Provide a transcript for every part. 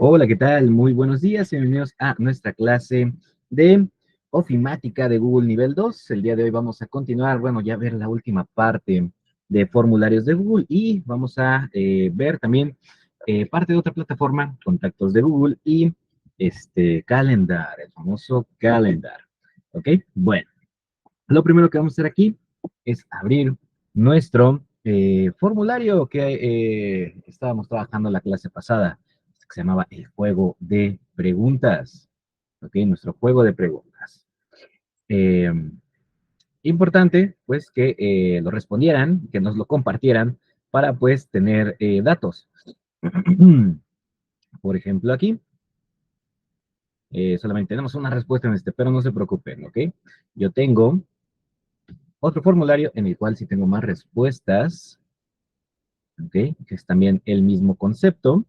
Hola, ¿qué tal? Muy buenos días, bienvenidos a nuestra clase de ofimática de Google nivel 2. El día de hoy vamos a continuar, bueno, ya ver la última parte de formularios de Google y vamos a ver también parte de otra plataforma, contactos de Google y Calendar, el famoso Calendar. ¿Ok? Bueno, lo primero que vamos a hacer aquí es abrir nuestro formulario que estábamos trabajando en la clase pasada, que se llamaba el juego de preguntas. ¿Ok? Nuestro juego de preguntas. Eh, Importante, pues, que lo respondieran, que nos lo compartieran para, pues, tener datos. Por ejemplo, aquí solamente tenemos una respuesta en este, pero no se preocupen, ¿ok? Yo tengo otro formulario en el cual sí tengo más respuestas, ¿ok? Que es también el mismo concepto,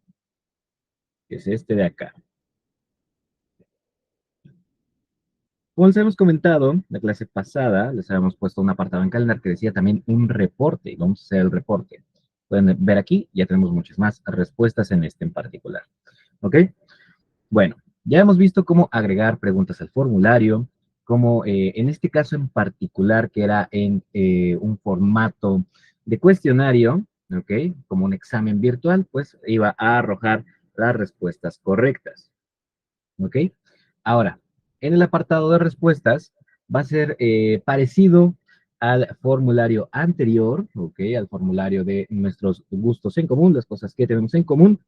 que es este de acá. Como les habíamos comentado, la clase pasada les habíamos puesto un apartado en Calendar que decía también un reporte, y vamos a hacer el reporte. Pueden ver aquí, ya tenemos muchas más respuestas en este en particular, ¿ok? Bueno, ya hemos visto cómo agregar preguntas al formulario, como en este caso en particular, que era en un formato de cuestionario, ¿ok? Como un examen virtual, pues iba a arrojar las respuestas correctas, ¿ok? Ahora, en el apartado de respuestas va a ser parecido al formulario anterior, ¿ok? Al formulario de nuestros gustos en común, las cosas que tenemos en común,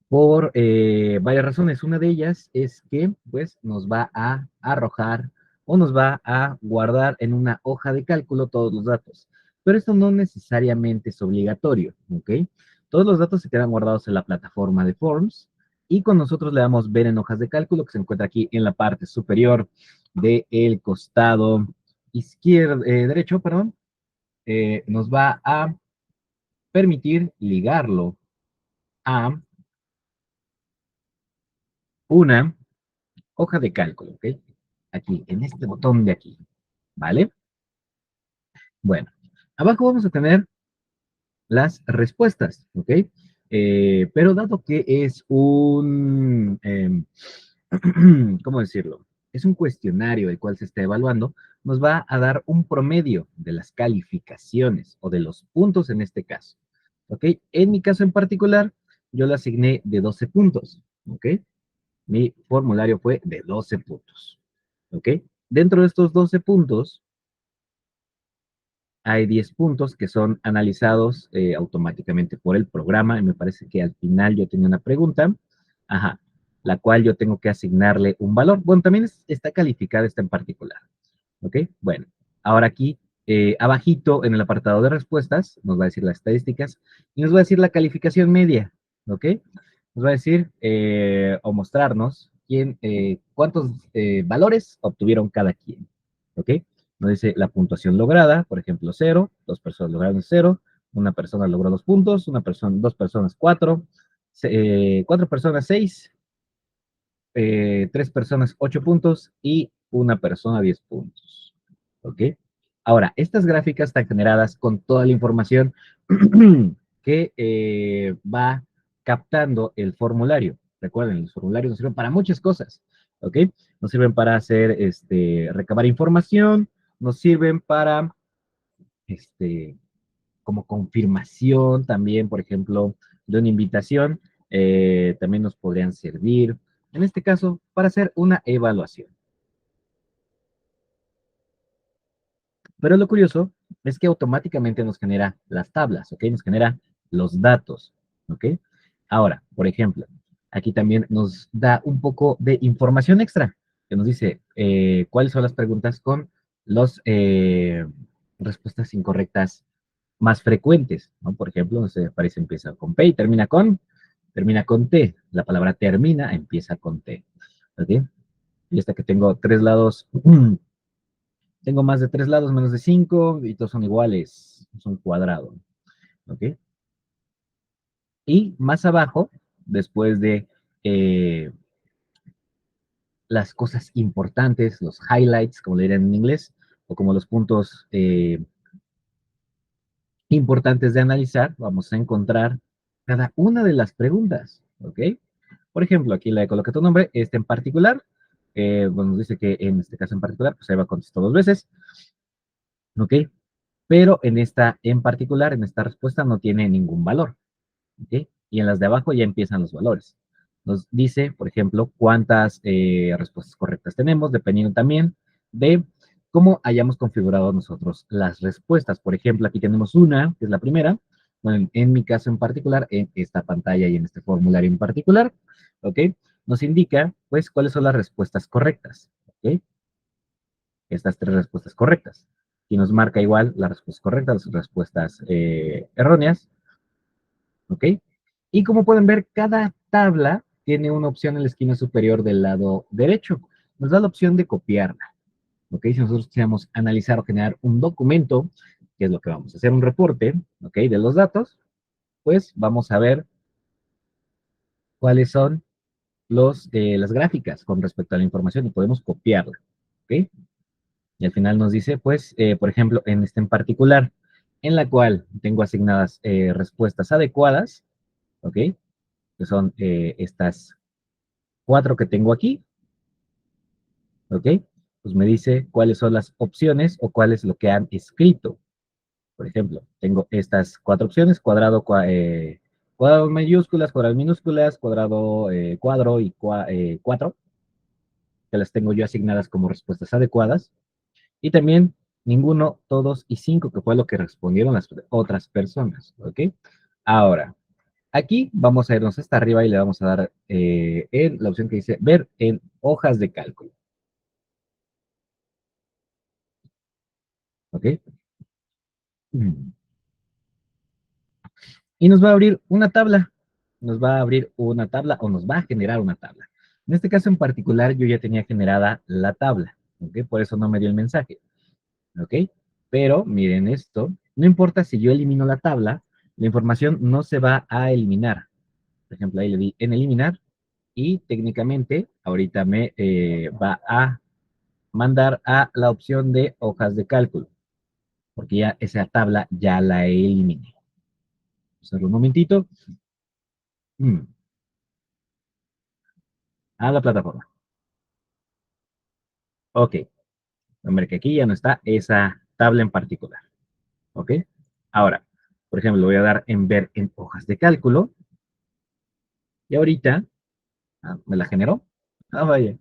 por varias razones. Una de ellas es que, pues, nos va a arrojar o nos va a guardar en una hoja de cálculo todos los datos. Pero esto no necesariamente es obligatorio, ¿ok? Todos los datos se quedan guardados en la plataforma de Forms y con nosotros le damos ver en hojas de cálculo que se encuentra aquí en la parte superior del costado izquierdo, derecho, perdón, nos va a permitir ligarlo a una hoja de cálculo, ¿ok? Aquí, en este botón de aquí, ¿vale? Bueno, abajo vamos a tener las respuestas, ¿ok? Pero dado que es ¿cómo decirlo? Es un cuestionario el cual se está evaluando, nos va a dar un promedio de las calificaciones o de los puntos en este caso, ¿ok? En mi caso en particular, yo le asigné de 12 puntos, ¿ok? Mi formulario fue de 12 puntos. ¿Ok? Dentro de estos 12 puntos, hay 10 puntos que son analizados automáticamente por el programa. Y me parece que al final yo tenía una pregunta, ajá, la cual yo tengo que asignarle un valor. Bueno, también está calificada esta en particular. ¿Ok? Bueno, ahora aquí, abajito en el apartado de respuestas, nos va a decir las estadísticas y nos va a decir la calificación media. ¿Ok? Nos va a decir o mostrarnos cuántos valores obtuvieron cada quien. ¿Ok? Nos dice la puntuación lograda, por ejemplo, 0, dos personas lograron 0, una persona logró 2 puntos, dos personas 4, 4 personas 6, 3 personas 8 puntos y una persona 10 puntos. ¿Ok? Ahora, estas gráficas están generadas con toda la información que va captando el formulario. Recuerden, los formularios nos sirven para muchas cosas. ¿Ok? Nos sirven para hacer, recabar información, nos sirven para, este, como confirmación también, por ejemplo, de una invitación, también nos podrían servir, en este caso, para hacer una evaluación. Pero lo curioso es que automáticamente nos genera las tablas, ¿ok? Nos genera los datos, ¿ok? Ahora, por ejemplo, aquí también nos da un poco de información extra, que nos dice cuáles son las preguntas con las respuestas incorrectas más frecuentes, ¿no? Por ejemplo, no sé, parece empieza con P y termina con T. La palabra termina, empieza con T, ¿ok? Y esta que tengo 3 lados, tengo más de 3 lados, menos de 5, y todos son iguales, son cuadrados, ¿ok? Y más abajo, después de eh, las cosas importantes, los highlights, como le dirían en inglés, o como los puntos importantes de analizar, vamos a encontrar cada una de las preguntas, ¿ok? Por ejemplo, aquí le coloca tu nombre, este en particular, bueno, nos dice que en este caso en particular, pues ahí va a contestar dos veces, ¿ok? Pero en esta en particular, en esta respuesta no tiene ningún valor, ¿ok? Y en las de abajo ya empiezan los valores. Nos dice, por ejemplo, cuántas respuestas correctas tenemos, dependiendo también de cómo hayamos configurado nosotros las respuestas. Por ejemplo, aquí tenemos una, que es la primera. Bueno, en mi caso en particular, en esta pantalla y en este formulario en particular, ¿ok? Nos indica, pues, cuáles son las respuestas correctas, ¿ok? Estas tres respuestas correctas. Y nos marca igual las respuestas correctas, las respuestas erróneas, ¿ok? Y como pueden ver, cada tabla tiene una opción en la esquina superior del lado derecho. Nos da la opción de copiarla, ¿ok? Si nosotros queremos analizar o generar un documento, que es lo que vamos a hacer, un reporte, ¿ok? De los datos, pues vamos a ver cuáles son las gráficas con respecto a la información y podemos copiarla, ¿ok? Y al final nos dice, pues, por ejemplo, en este en particular, en la cual tengo asignadas respuestas adecuadas, ¿ok? Que son estas cuatro que tengo aquí, ¿ok? Pues me dice cuáles son las opciones o cuál es lo que han escrito. Por ejemplo, tengo estas cuatro opciones, cuadrado, cuadrado mayúsculas, cuadrado minúsculas, cuadrado, cuadro y cuatro, que las tengo yo asignadas como respuestas adecuadas. Y también ninguno, todos y cinco, que fue lo que respondieron las otras personas, ¿ok? Ahora, aquí vamos a irnos hasta arriba y le vamos a dar en la opción que dice ver en hojas de cálculo, ¿ok? Y nos va a abrir una tabla, nos va a abrir una tabla o nos va a generar una tabla. En este caso en particular yo ya tenía generada la tabla, ¿ok? Por eso no me dio el mensaje, ¿ok? Pero miren esto, no importa si yo elimino la tabla, la información no se va a eliminar. Por ejemplo, ahí le di en eliminar y técnicamente ahorita me va a mandar a la opción de hojas de cálculo, porque ya esa tabla ya la eliminé. Solo un momentito. A la plataforma. Ok. Hombre, que aquí ya no está esa tabla en particular. Ok. Ahora, por ejemplo, lo voy a dar en ver en hojas de cálculo. Y ahorita, ¿me la generó? Ah, vaya.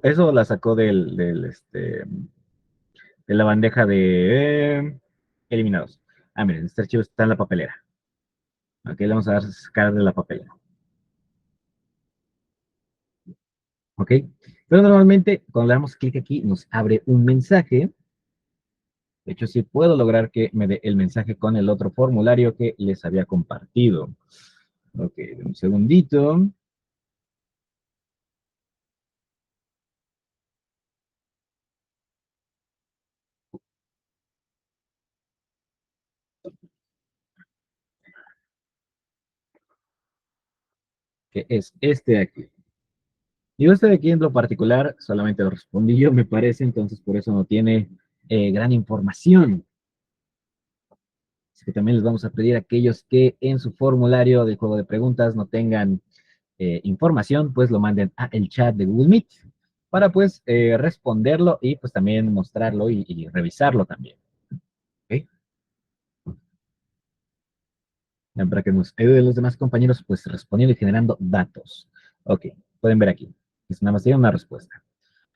Eso la sacó de la bandeja de eliminados. Ah, miren, este archivo está en la papelera. Ok, le vamos a dar sacar de la papelera. Ok. Pero normalmente, cuando le damos clic aquí, nos abre un mensaje. De hecho, sí puedo lograr que me dé el mensaje con el otro formulario que les había compartido. Ok, un segundito. Que es este de aquí. Y este de aquí en lo particular, solamente lo respondí yo, me parece, entonces por eso no tiene gran información. Así que también les vamos a pedir a aquellos que en su formulario del juego de preguntas no tengan información, pues lo manden a el chat de Google Meet para pues responderlo y pues también mostrarlo y revisarlo también. ¿Ok? Para que nos ayuden los demás compañeros pues respondiendo y generando datos. Ok, pueden ver aquí. Es nada más tiene una respuesta.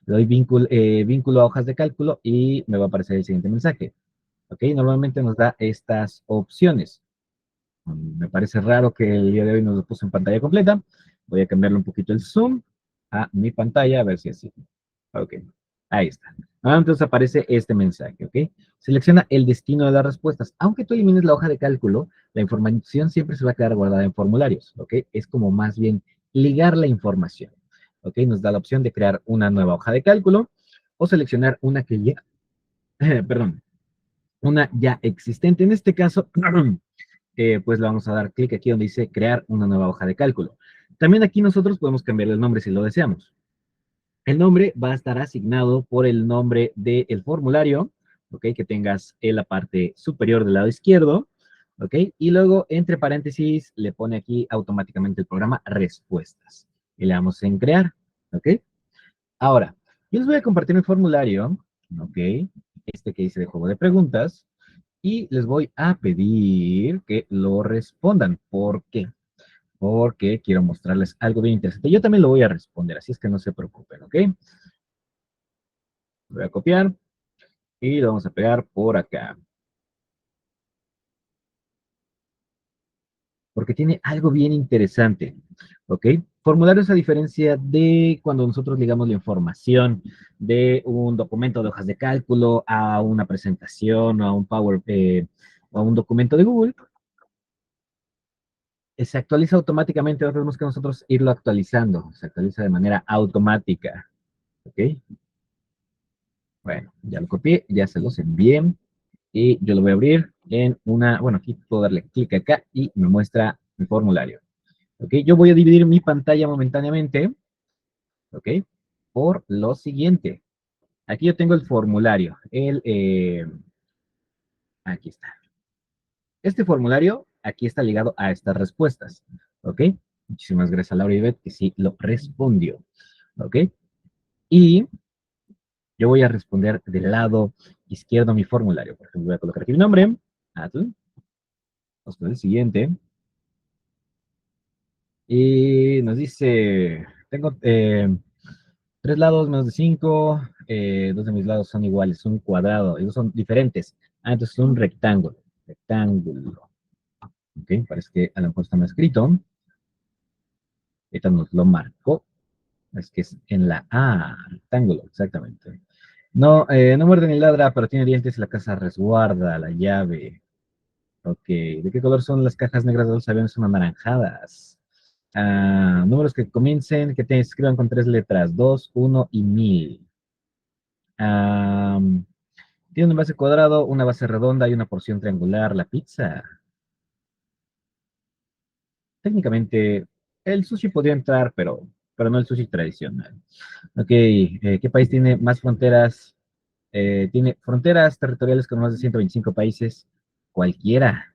Le doy vínculo a hojas de cálculo y me va a aparecer el siguiente mensaje. Ok, normalmente nos da estas opciones. Me parece raro que el día de hoy nos lo puso en pantalla completa. Voy a cambiarle un poquito el zoom a mi pantalla, a ver si así. Ok, ahí está. Entonces aparece este mensaje, ¿ok? Selecciona el destino de las respuestas. Aunque tú elimines la hoja de cálculo, la información siempre se va a quedar guardada en formularios, ¿ok? Es como más bien ligar la información, ¿ok? Nos da la opción de crear una nueva hoja de cálculo o seleccionar una que ya, perdón, una ya existente. En este caso, pues le vamos a dar clic aquí donde dice crear una nueva hoja de cálculo. También aquí nosotros podemos cambiar el nombre si lo deseamos. El nombre va a estar asignado por el nombre del formulario, ¿ok? Que tengas en la parte superior del lado izquierdo, ¿ok? Y luego, entre paréntesis, le pone aquí automáticamente el programa respuestas. Y le damos en crear, ¿ok? Ahora, yo les voy a compartir el formulario, ¿ok? Este que dice de juego de preguntas, y les voy a pedir que lo respondan. ¿Por qué? Porque quiero mostrarles algo bien interesante. Yo también lo voy a responder, así es que no se preocupen, ¿ok? Lo voy a copiar y lo vamos a pegar por acá. Porque tiene algo bien interesante, ¿ok? Formularios a diferencia de cuando nosotros ligamos la información de un documento de hojas de cálculo a una presentación o a un o a un documento de Google, se actualiza automáticamente, no tenemos que nosotros irlo actualizando, se actualiza de manera automática, ¿ok? Bueno, ya lo copié, ya se los envié y yo lo voy a abrir en una, bueno, aquí puedo darle clic acá y me muestra el formulario. ¿Ok? Yo voy a dividir mi pantalla momentáneamente, ¿ok? Por lo siguiente. Aquí yo tengo el formulario. Aquí está. Este formulario aquí está ligado a estas respuestas, ¿ok? Muchísimas gracias a Laura Ibet que sí lo respondió, ¿ok? Y yo voy a responder del lado izquierdo mi formulario. Por ejemplo, voy a colocar aquí mi nombre, Atl. Vamos con el siguiente. Y nos dice, tengo tres lados menos de cinco, dos de mis lados son iguales, un cuadrado, y dos son diferentes. Ah, entonces es un rectángulo. Rectángulo. Ok, parece que a lo mejor está mal escrito. Ahorita nos lo marcó. Es que es en la A, rectángulo, exactamente. No, no muerde ni ladra, pero tiene dientes y la casa resguarda la llave. Ok, ¿de qué color son las cajas negras de los aviones? Son anaranjadas. Números que comiencen, que te escriban con tres letras, 2, 1 y 1000. Ah, tiene un base cuadrado, una base redonda y una porción triangular. La pizza. Técnicamente, el sushi podría entrar, pero no el sushi tradicional. Ok, ¿qué país tiene más fronteras? Tiene fronteras territoriales con más de 125 países. Cualquiera,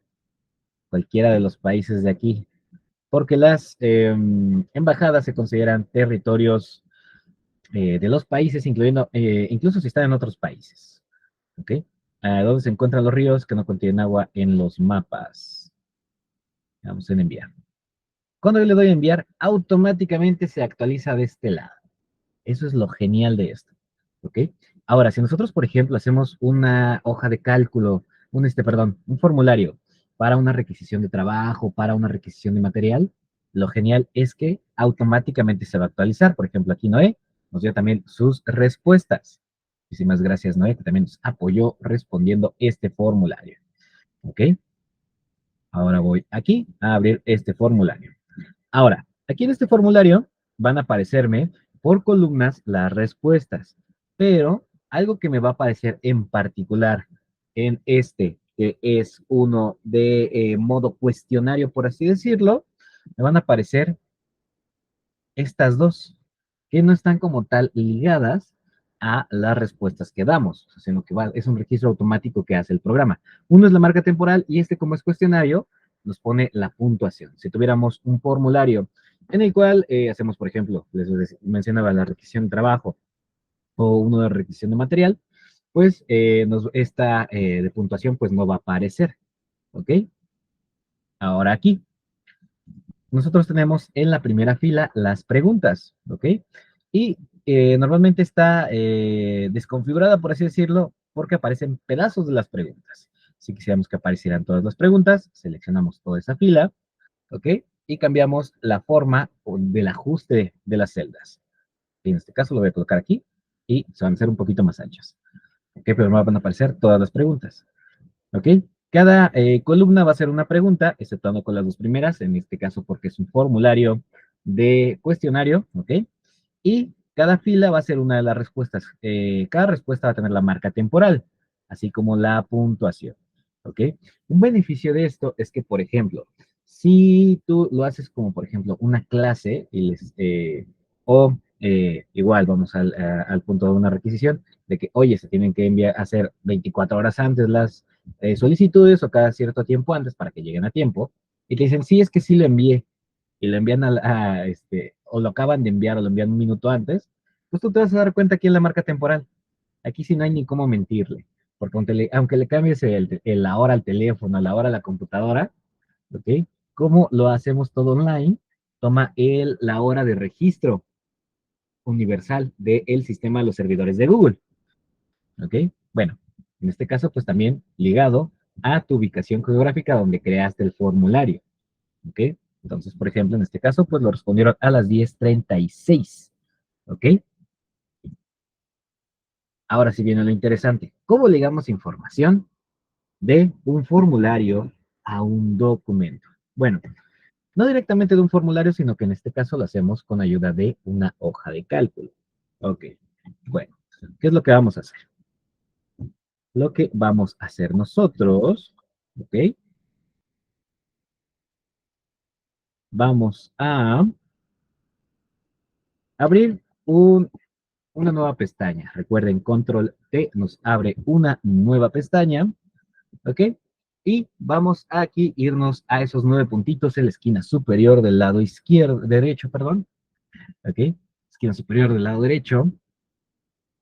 cualquiera de los países de aquí. Porque las embajadas se consideran territorios de los países, incluyendo, incluso si están en otros países. ¿Ok? ¿Dónde se encuentran los ríos que no contienen agua en los mapas? Vamos en enviar. Cuando yo le doy a enviar, automáticamente se actualiza de este lado. Eso es lo genial de esto. ¿Ok? Ahora, si nosotros, por ejemplo, hacemos una hoja de cálculo, perdón, un formulario para una requisición de trabajo, para una requisición de material, lo genial es que automáticamente se va a actualizar. Por ejemplo, aquí Noé nos dio también sus respuestas. Muchísimas gracias, Noé, que también nos apoyó respondiendo este formulario. ¿Ok? Ahora voy aquí a abrir este formulario. Ahora, aquí en este formulario van a aparecerme por columnas las respuestas, pero algo que me va a aparecer en particular en este, que es uno de modo cuestionario, por así decirlo, me van a aparecer estas dos, que no están como tal ligadas a las respuestas que damos, sino que es un registro automático que hace el programa. Uno es la marca temporal y este, como es cuestionario, nos pone la puntuación. Si tuviéramos un formulario en el cual hacemos, por ejemplo, les mencionaba la requisición de trabajo o uno de requisición de material, pues esta de puntuación pues no va a aparecer, ¿ok? Ahora aquí, nosotros tenemos en la primera fila las preguntas, ¿ok? Y normalmente está desconfigurada, por así decirlo, porque aparecen pedazos de las preguntas. Si quisiéramos que aparecieran todas las preguntas, seleccionamos toda esa fila, ¿ok? Y cambiamos la forma del ajuste de las celdas. En este caso lo voy a colocar aquí y se van a hacer un poquito más anchas. ¿Ok? Pero me van a aparecer todas las preguntas. ¿Ok? Cada columna va a ser una pregunta, exceptuando con las dos primeras, en este caso porque es un formulario de cuestionario, ¿ok? Y cada fila va a ser una de las respuestas. Cada respuesta va a tener la marca temporal, así como la puntuación, ¿ok? Un beneficio de esto es que, por ejemplo, si tú lo haces como, por ejemplo, una clase, o igual vamos al punto de una requisición, de que, oye, se tienen que enviar, hacer 24 horas antes solicitudes o cada cierto tiempo antes para que lleguen a tiempo, y te dicen, sí, es que sí lo envié, y lo envían o lo acaban de enviar o lo envían un minuto antes, pues tú te vas a dar cuenta aquí en la marca temporal. Aquí sí no hay ni cómo mentirle, porque aunque le cambies la hora al teléfono, la hora a la computadora, ¿ok? Como lo hacemos todo online, toma la hora de registro universal del sistema de los servidores de Google, ¿ok? Bueno, en este caso, pues también ligado a tu ubicación geográfica donde creaste el formulario, ¿ok? Entonces, por ejemplo, en este caso, pues lo respondieron a las 10:36, ¿ok? Ahora sí viene lo interesante. ¿Cómo ligamos información de un formulario a un documento? Bueno, no directamente de un formulario, sino que en este caso lo hacemos con ayuda de una hoja de cálculo. Ok, bueno, ¿qué es lo que vamos a hacer? Lo que vamos a hacer nosotros, ok, vamos a abrir una nueva pestaña. Recuerden, control T nos abre una nueva pestaña, ok, y vamos a aquí irnos a esos 9 puntitos en la esquina superior del lado izquierdo, derecho, perdón, ok, esquina superior del lado derecho,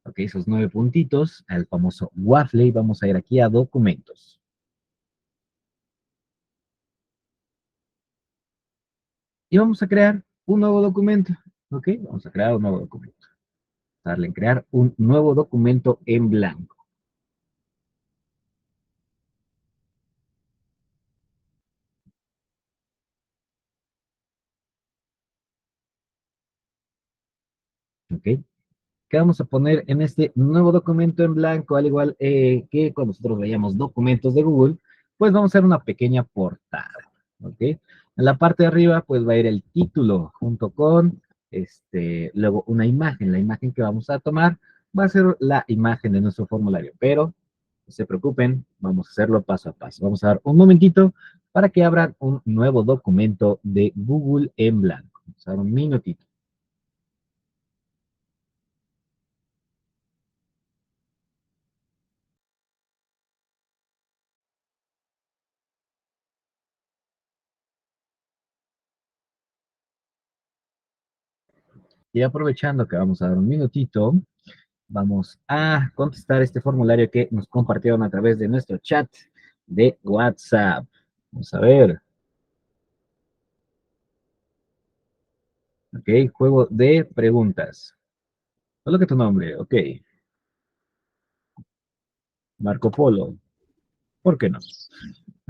ok, esos 9 puntitos, al famoso waffle, y vamos a ir aquí a documentos. Y vamos a crear un nuevo documento, ok, vamos a crear un nuevo documento. Darle en crear un nuevo documento en blanco. ¿Ok? ¿Qué vamos a poner en este nuevo documento en blanco? Al igual que cuando nosotros veíamos documentos de Google, pues vamos a hacer una pequeña portada. ¿Ok? En la parte de arriba, pues va a ir el título junto con, luego una imagen. La imagen que vamos a tomar va a ser la imagen de nuestro formulario, pero no se preocupen, vamos a hacerlo paso a paso. Vamos a dar un momentito para que abran un nuevo documento de Google en blanco. Vamos a dar un minutito. Y aprovechando que vamos a dar un minutito, vamos a contestar este formulario que nos compartieron a través de nuestro chat de WhatsApp. Vamos a ver. Ok, juego de preguntas. Coloca tu nombre. Ok, Marco Polo. ¿Por qué no?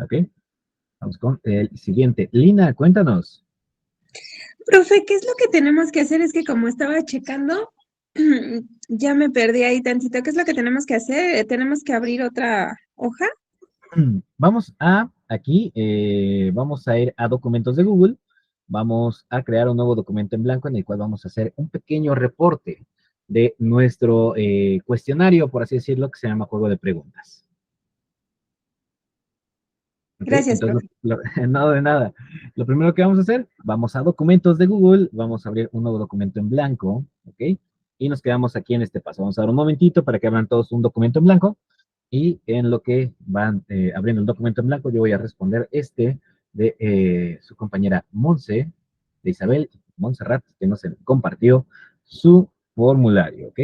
Ok, vamos con el siguiente. Lina, cuéntanos. Profe, ¿qué es lo que tenemos que hacer? Es que como estaba checando, ya me perdí ahí tantito. ¿Qué es lo que tenemos que hacer? ¿Tenemos que abrir otra hoja? Vamos aquí, vamos a ir a documentos de Google, vamos a crear un nuevo documento en blanco en el cual vamos a hacer un pequeño reporte de nuestro cuestionario, por así decirlo, que se llama juego de preguntas. ¿Ok? Gracias, Entonces, profe. nada de nada. Lo primero que vamos a hacer, vamos a documentos de Google, vamos a abrir un nuevo documento en blanco, ¿ok? Y nos quedamos aquí en este paso. Vamos a dar un momentito para que abran todos un documento en blanco. Y en lo que van abriendo el documento en blanco, yo voy a responder de su compañera Monse, de Isabel Montserrat, que nos compartió su formulario, ¿ok?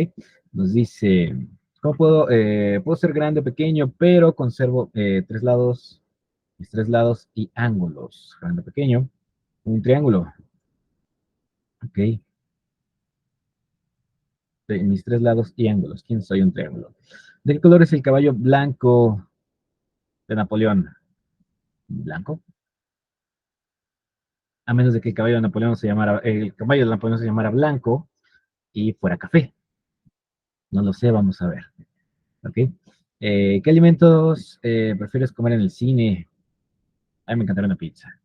Nos dice, ¿cómo puedo ser grande o pequeño, pero conservo mis 3 lados y ángulos? Grande o pequeño, un triángulo, ¿ok? De mis 3 lados y ángulos. ¿Quién soy un triángulo? ¿De qué color es el caballo blanco de Napoleón? ¿Blanco? A menos de que el caballo de Napoleón se llamara blanco y fuera café. No lo sé, vamos a ver. ¿Ok? ¿Qué alimentos prefieres comer en el cine? A mí me encantaría una pizza.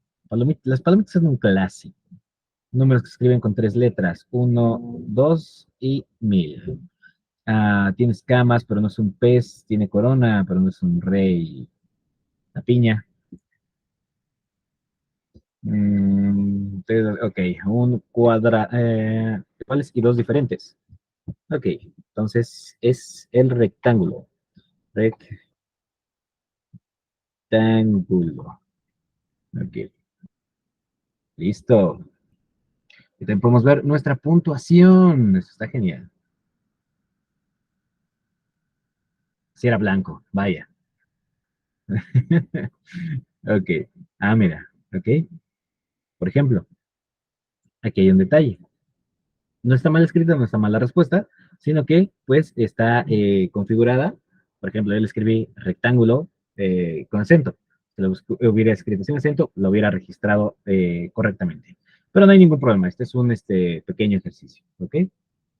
Las palomitas son un clásico. Números que se escriben con 3 letras. 1, 2 y 1000. Tiene escamas, pero no es un pez. Tiene corona, pero no es un rey. La piña. Ok, iguales y dos diferentes. Ok, entonces es el rectángulo. rectángulo. Ok, listo. Y también podemos ver nuestra puntuación. Eso está genial. Si era blanco, vaya. Ok. Ah, mira. Ok. Por ejemplo, aquí hay un detalle. No está mal escrita, no está mal la respuesta, sino que pues está configurada. Por ejemplo, yo le escribí rectángulo con acento. Si lo hubiera escrito sin acento, lo hubiera registrado correctamente. Pero no hay ningún problema. Este es un pequeño ejercicio. ¿Ok?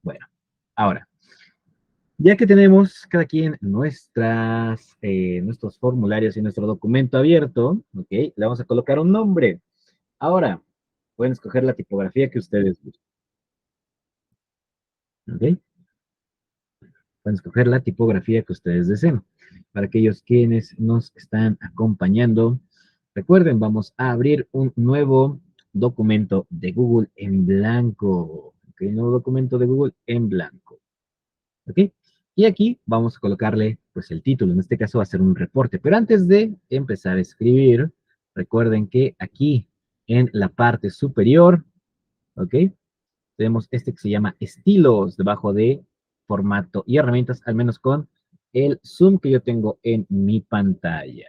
Bueno, ahora, ya que tenemos cada quien nuestros formularios y nuestro documento abierto, ¿ok? Le vamos a colocar un nombre. Ahora, pueden escoger la tipografía que ustedes gusten. ¿Ok? Pueden escoger la tipografía que ustedes deseen. Para aquellos quienes nos están acompañando, recuerden, vamos a abrir un nuevo documento de Google en blanco. ¿Ok? Un nuevo documento de Google en blanco. ¿Ok? Y aquí vamos a colocarle pues el título. En este caso va a ser un reporte. Pero antes de empezar a escribir, recuerden que aquí en la parte superior, ¿ok? Tenemos este que se llama estilos debajo de formato y herramientas, al menos con el zoom que yo tengo en mi pantalla.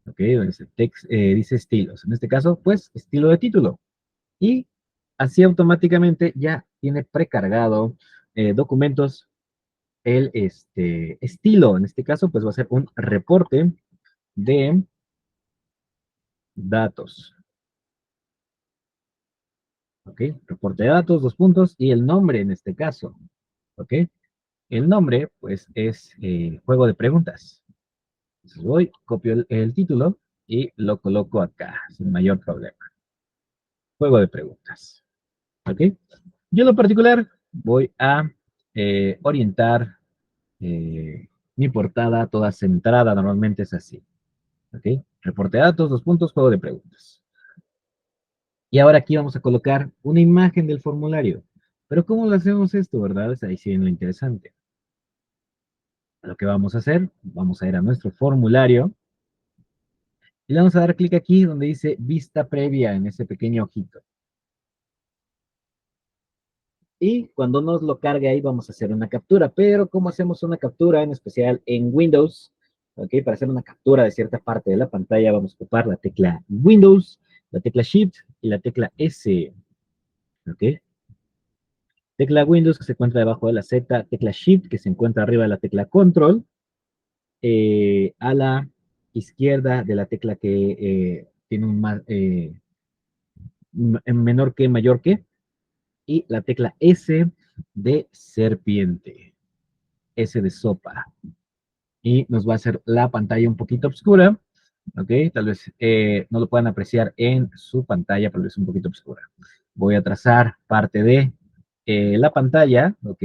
¿Ok? Donde dice, dice estilos. En este caso, pues, estilo de título. Y así automáticamente ya tiene precargado documentos el estilo. En este caso, pues va a ser un reporte de datos. ¿Ok? Reporte de datos, dos puntos, y el nombre en este caso. ¿Ok? El nombre, pues, es juego de preguntas. Entonces voy, copio el título y lo coloco acá, sin mayor problema. Juego de preguntas. ¿Ok? Yo en lo particular voy a orientar mi portada toda centrada, normalmente es así. ¿Ok? Reporte de datos, dos puntos, juego de preguntas. Y ahora aquí vamos a colocar una imagen del formulario. Pero ¿cómo lo hacemos esto, verdad? Es ahí sí viene lo interesante. Lo que vamos a hacer, vamos a ir a nuestro formulario y le vamos a dar clic aquí donde dice vista previa en ese pequeño ojito. Y cuando nos lo cargue ahí vamos a hacer una captura. Pero ¿cómo hacemos una captura? En especial en Windows. ¿Ok? Para hacer una captura de cierta parte de la pantalla vamos a ocupar la tecla Windows, la tecla Shift y la tecla S. ¿Ok? Tecla Windows que se encuentra debajo de la Z, tecla Shift que se encuentra arriba de la tecla Control, a la izquierda de la tecla que tiene un más, menor que, mayor que, y la tecla S de serpiente, S de sopa. Y nos va a hacer la pantalla un poquito oscura, ¿ok? Tal vez no lo puedan apreciar en su pantalla, pero es un poquito oscura. Voy a trazar parte de la pantalla, ¿ok?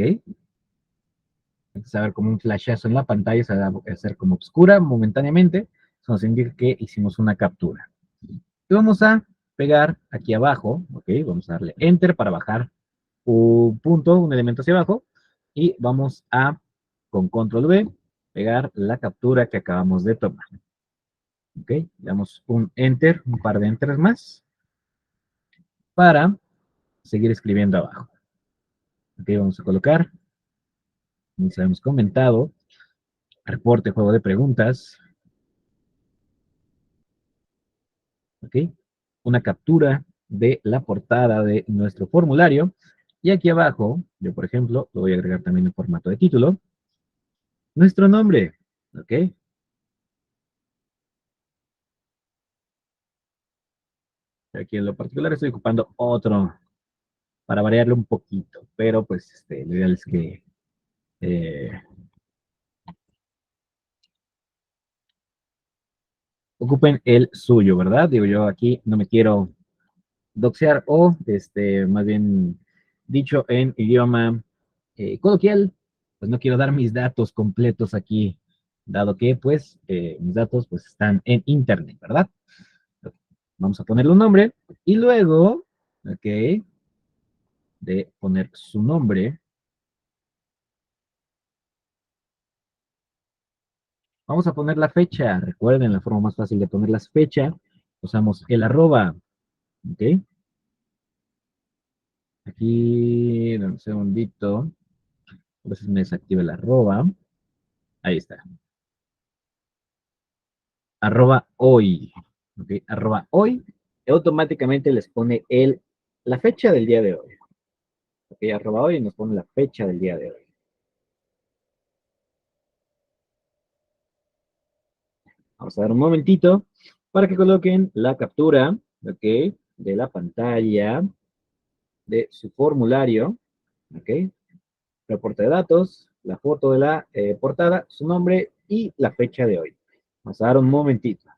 A ver como un flashazo en la pantalla, se va a hacer como oscura momentáneamente. Eso nos indica que hicimos una captura. Y vamos a pegar aquí abajo, ¿ok? Vamos a darle Enter para bajar un punto, un elemento hacia abajo. Y vamos a, con Control V, pegar la captura que acabamos de tomar. ¿Ok? Le damos un Enter, un par de Enters más, para seguir escribiendo abajo. ¿Ok? Vamos a colocar, como ya hemos comentado, reporte, juego de preguntas. ¿Ok? Una captura de la portada de nuestro formulario. Y aquí abajo, yo por ejemplo, lo voy a agregar también en formato de título, nuestro nombre. ¿Ok? Aquí en lo particular estoy ocupando otro para variarlo un poquito, pero pues lo ideal es que eh, ocupen el suyo, ¿verdad? Digo, yo aquí no me quiero doxear o, más bien dicho en idioma coloquial, pues no quiero dar mis datos completos aquí, dado que, pues, mis datos, pues, están en internet, ¿verdad? Vamos a ponerle un nombre y luego, ok, de poner su nombre, Vamos a poner la fecha. Recuerden, la forma más fácil de poner la fecha, usamos el arroba. ¿Ok? Aquí, dame un segundito. A veces me desactiva el arroba. Ahí está. Arroba hoy. ¿Ok? Arroba hoy. Y automáticamente les pone la fecha del día de hoy. ¿Ok? Arroba hoy y nos pone la fecha del día de hoy. Vamos a dar un momentito para que coloquen la captura, ¿ok? De la pantalla de su formulario, ¿ok? Reporte de datos, la foto de la portada, su nombre y la fecha de hoy. Vamos a dar un momentito.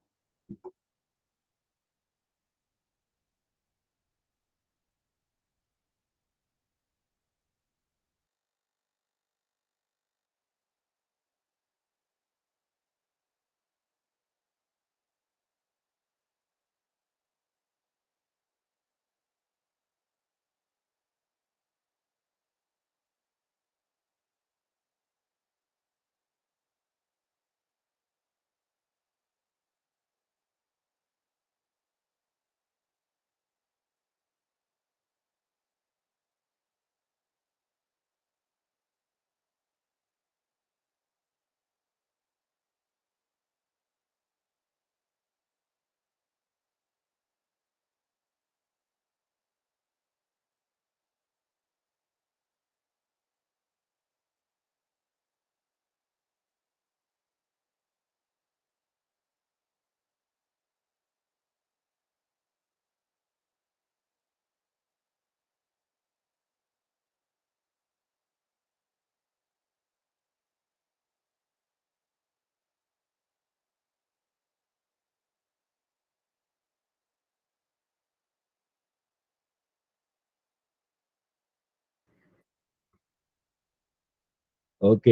Ok,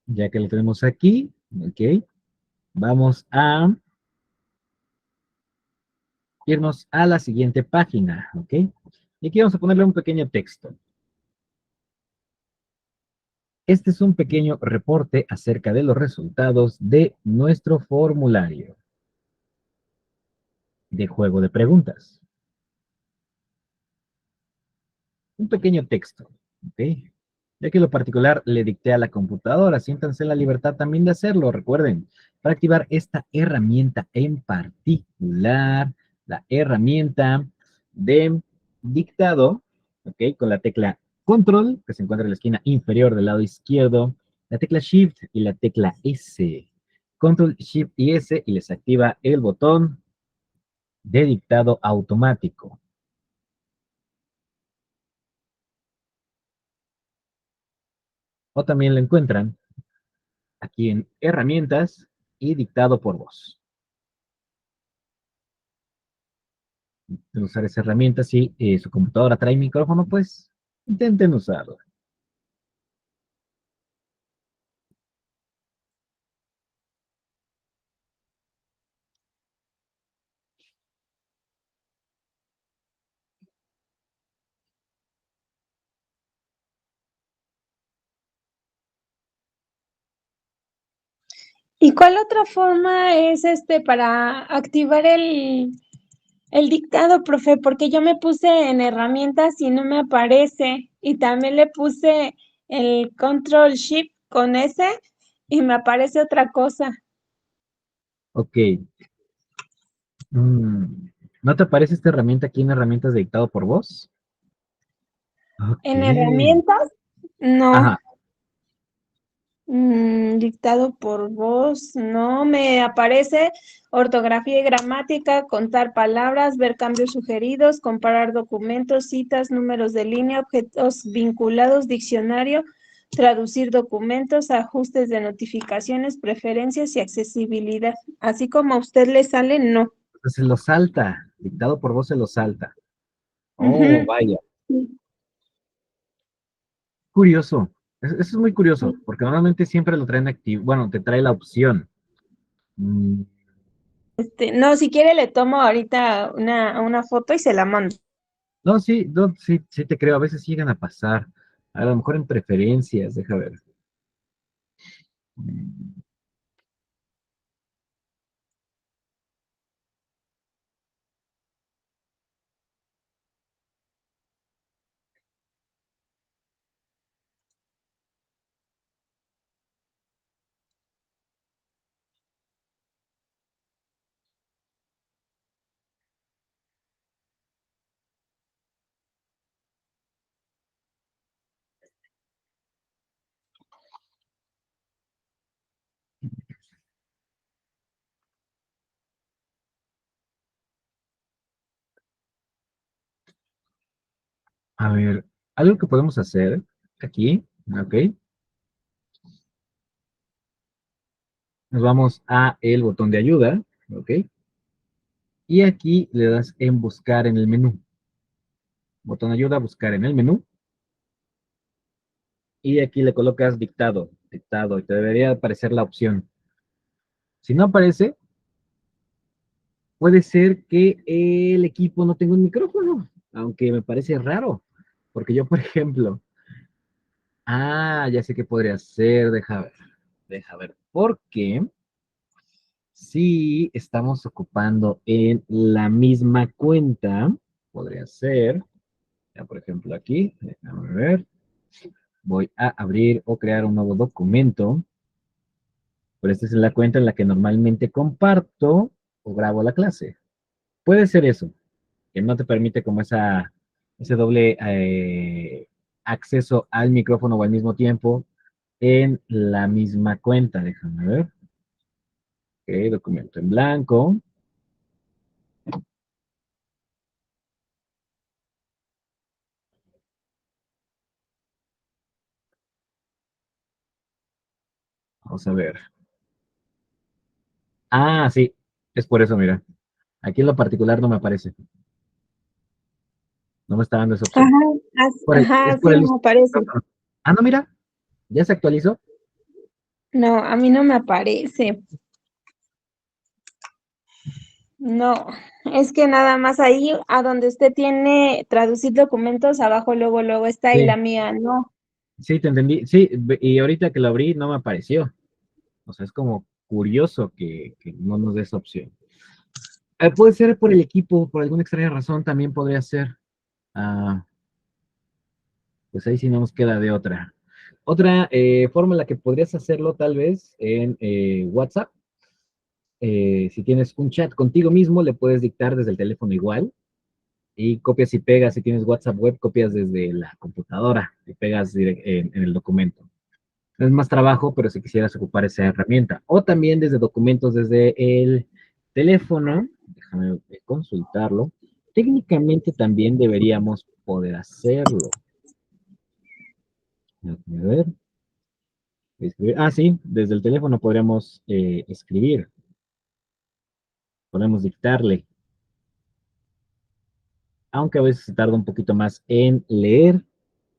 ya que lo tenemos aquí, ok, vamos a irnos a la siguiente página, ok. Y aquí vamos a ponerle un pequeño texto. Este es un pequeño reporte acerca de los resultados de nuestro formulario de juego de preguntas. Un pequeño texto, ¿ok? Ya que lo particular le dicté a la computadora, siéntanse en la libertad también de hacerlo, recuerden, para activar esta herramienta en particular, la herramienta de dictado, ¿ok? Con la tecla Control, que se encuentra en la esquina inferior del lado izquierdo, la tecla Shift y la tecla S. Control, Shift y S y les activa el botón de dictado automático. O también lo encuentran aquí en herramientas y dictado por voz. De usar esa herramienta, si su computadora trae micrófono, pues intenten usarlo. ¿Y cuál otra forma es para activar el dictado, profe? Porque yo me puse en herramientas y no me aparece. Y también le puse el control shift con S y me aparece otra cosa. Ok. ¿No te aparece esta herramienta aquí en herramientas de dictado por voz? Ok. En herramientas, no. Ajá. Dictado por voz, no me aparece ortografía y gramática, contar palabras, ver cambios sugeridos, comparar documentos, citas, números de línea, objetos vinculados, diccionario, traducir documentos, ajustes de notificaciones, preferencias y accesibilidad. Así como a usted le sale, no. Pues se lo salta. Dictado por voz se lo salta. Oh, Ujú. vaya. Curioso. Eso es muy curioso, porque normalmente siempre lo traen activo. Bueno, te trae la opción. Mm, No, si quiere le tomo ahorita una foto y se la mando. no, sí, no, sí, sí te creo. A veces llegan a pasar. A lo mejor en preferencias, deja ver. A ver, algo que podemos hacer aquí, ¿ok? Nos vamos a el botón de ayuda, ¿ok? Y aquí le das en buscar en el menú. Botón de ayuda, buscar en el menú. Y aquí le colocas dictado, dictado, y te debería aparecer la opción. Si no aparece, puede ser que el equipo no tenga un micrófono, aunque me parece raro, porque yo, por ejemplo, ya sé qué podría ser, deja ver, porque si estamos ocupando en la misma cuenta, podría ser, ya por ejemplo aquí, déjame ver, voy a abrir o crear un nuevo documento, pero esta es la cuenta en la que normalmente comparto o grabo la clase. Puede ser eso, que no te permite como ese doble acceso al micrófono o al mismo tiempo en la misma cuenta. Déjame ver. Ok, documento en blanco. Vamos a ver. Sí, es por eso, mira. Aquí en lo particular no me aparece. No me está dando esa opción. Ajá, Es ajá, por sí, el no uso me del aparece. micrófono. No, mira, ya se actualizó. No, a mí no me aparece. No, es que nada más ahí, a donde usted tiene traducir documentos, abajo luego, luego está y la Sí, mía no. sí, te entendí. Sí, y ahorita que lo abrí no me apareció. O sea, es como curioso que no nos dé esa opción. Puede ser por el equipo, por alguna extraña razón también podría ser. Ah, pues ahí sí no nos queda de otra. Otra forma en la que podrías hacerlo tal vez en WhatsApp, si tienes un chat contigo mismo, le puedes dictar desde el teléfono igual y copias y pegas. Si tienes WhatsApp web, copias desde la computadora y pegas en el documento. Es más trabajo, pero si quisieras ocupar esa herramienta. O también desde documentos desde el teléfono, déjame consultarlo. Técnicamente también deberíamos poder hacerlo. Déjame ver. Escribir. Sí, desde el teléfono podríamos escribir, podemos dictarle, aunque a veces se tarda un poquito más en leer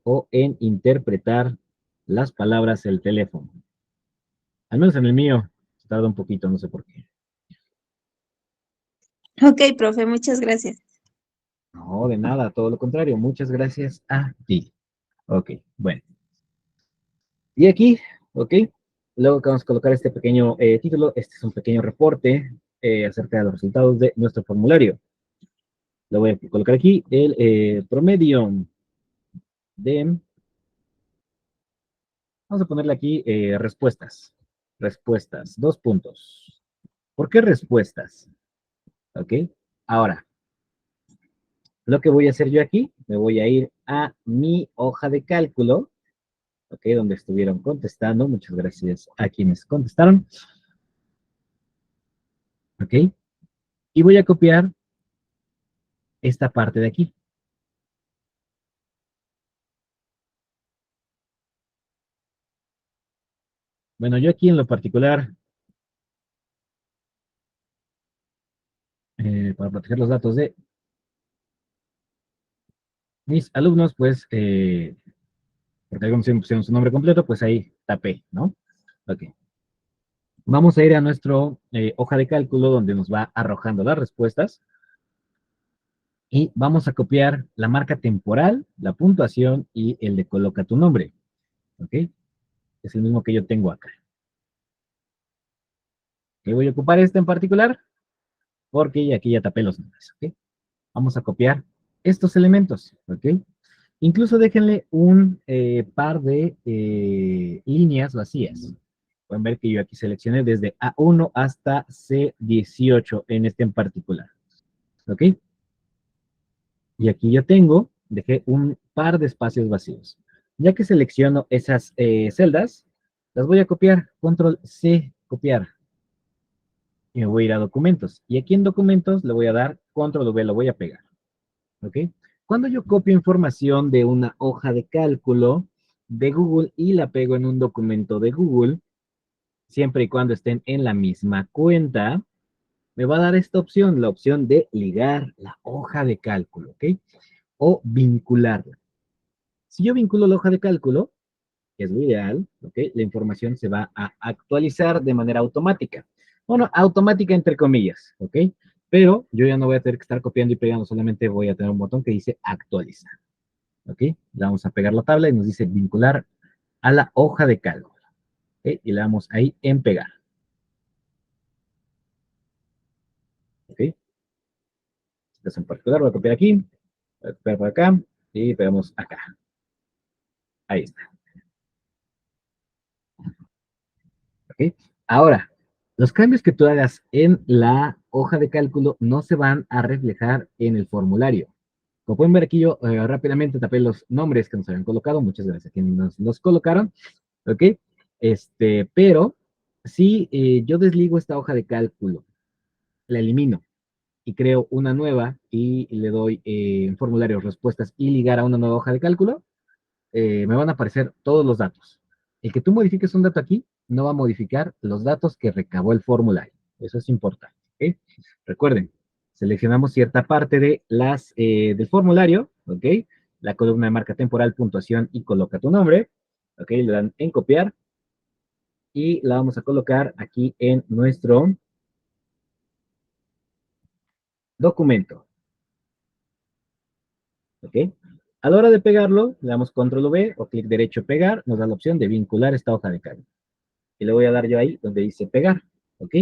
o en interpretar las palabras del teléfono. Al menos en el mío se tarda un poquito, no sé por qué. Ok, profe, muchas gracias. No, de nada, todo lo contrario. Muchas gracias a ti. Ok, bueno. Y aquí, ok, luego que vamos a colocar este pequeño título, este es un pequeño reporte acerca de los resultados de nuestro formulario. Lo voy a colocar aquí, el promedio de, vamos a ponerle aquí respuestas. Respuestas, 2 puntos. ¿Por qué respuestas? Ok, ahora, lo que voy a hacer yo aquí, me voy a ir a mi hoja de cálculo, ok, donde estuvieron contestando. Muchas gracias a quienes contestaron. Ok, y voy a copiar esta parte de aquí. Bueno, yo aquí en lo particular, para proteger los datos de mis alumnos, pues, porque algunos siempre pusieron su nombre completo, pues ahí tapé, ¿no? Ok. Vamos a ir a nuestro hoja de cálculo donde nos va arrojando las respuestas y vamos a copiar la marca temporal, la puntuación y el de coloca tu nombre, ¿ok? Es el mismo que yo tengo acá. Que voy a ocupar este en particular porque aquí ya tapé los nombres, ¿ok? Vamos a copiar estos elementos, ¿ok? Incluso déjenle un par de líneas vacías. Pueden ver que yo aquí seleccioné desde A1 hasta C18 en este en particular, ¿ok? Y aquí yo tengo, dejé un par de espacios vacíos. Ya que selecciono esas celdas, las voy a copiar, control C, copiar. Y me voy a ir a documentos. Y aquí en documentos le voy a dar control V, lo voy a pegar. ¿Ok? Cuando yo copio información de una hoja de cálculo de Google y la pego en un documento de Google, siempre y cuando estén en la misma cuenta, me va a dar esta opción, la opción de ligar la hoja de cálculo, ¿ok? O vincularla. Si yo vinculo la hoja de cálculo, que es lo ideal, ¿ok? La información se va a actualizar de manera automática. Bueno, automática entre comillas, ¿ok? Pero yo ya no voy a tener que estar copiando y pegando, solamente voy a tener un botón que dice actualizar, ¿ok? Le vamos a pegar la tabla y nos dice vincular a la hoja de cálculo, ¿ok? Y le damos ahí en pegar, ¿ok? Entonces en particular voy a copiar aquí, voy a copiar por acá y pegamos acá. Ahí está, ¿ok? Ahora, los cambios que tú hagas en la hoja de cálculo no se van a reflejar en el formulario. Como pueden ver aquí, yo rápidamente tapé los nombres que nos habían colocado. Muchas gracias a quienes nos los colocaron. ¿Ok? Pero si yo desligo esta hoja de cálculo, la elimino y creo una nueva y le doy formularios, respuestas y ligar a una nueva hoja de cálculo, me van a aparecer todos los datos. El que tú modifiques un dato aquí no va a modificar los datos que recabó el formulario. Eso es importante. ¿Ok? Recuerden, seleccionamos cierta parte de del formulario, ¿ok? La columna de marca temporal, puntuación y coloca tu nombre, ¿ok? Le dan en copiar y la vamos a colocar aquí en nuestro documento, ¿ok? A la hora de pegarlo, le damos control V o clic derecho pegar, nos da la opción de vincular esta hoja de cálculo. Y le voy a dar yo ahí donde dice pegar, ¿ok?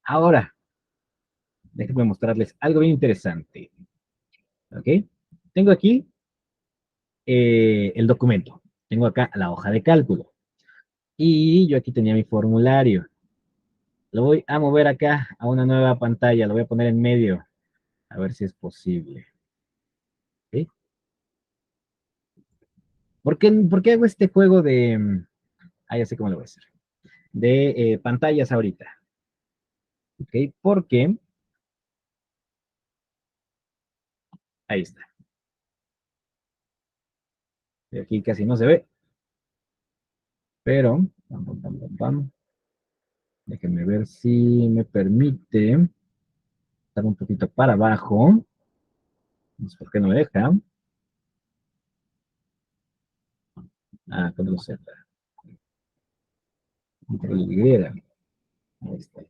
Ahora, déjenme mostrarles algo bien interesante, ¿ok? Tengo aquí el documento, tengo acá la hoja de cálculo y yo aquí tenía mi formulario. Lo voy a mover acá a una nueva pantalla, lo voy a poner en medio, a ver si es posible. ¿Ok? ¿Por qué hago este juego de... ya sé cómo lo voy a hacer. De pantallas ahorita. ¿Ok? Porque... Ahí está. Aquí casi no se ve, pero... Pam, pam, pam, pam, pam. Déjenme ver si me permite estar un poquito para abajo. No sé por qué no me deja. Control Z. Control Y. Ahí está.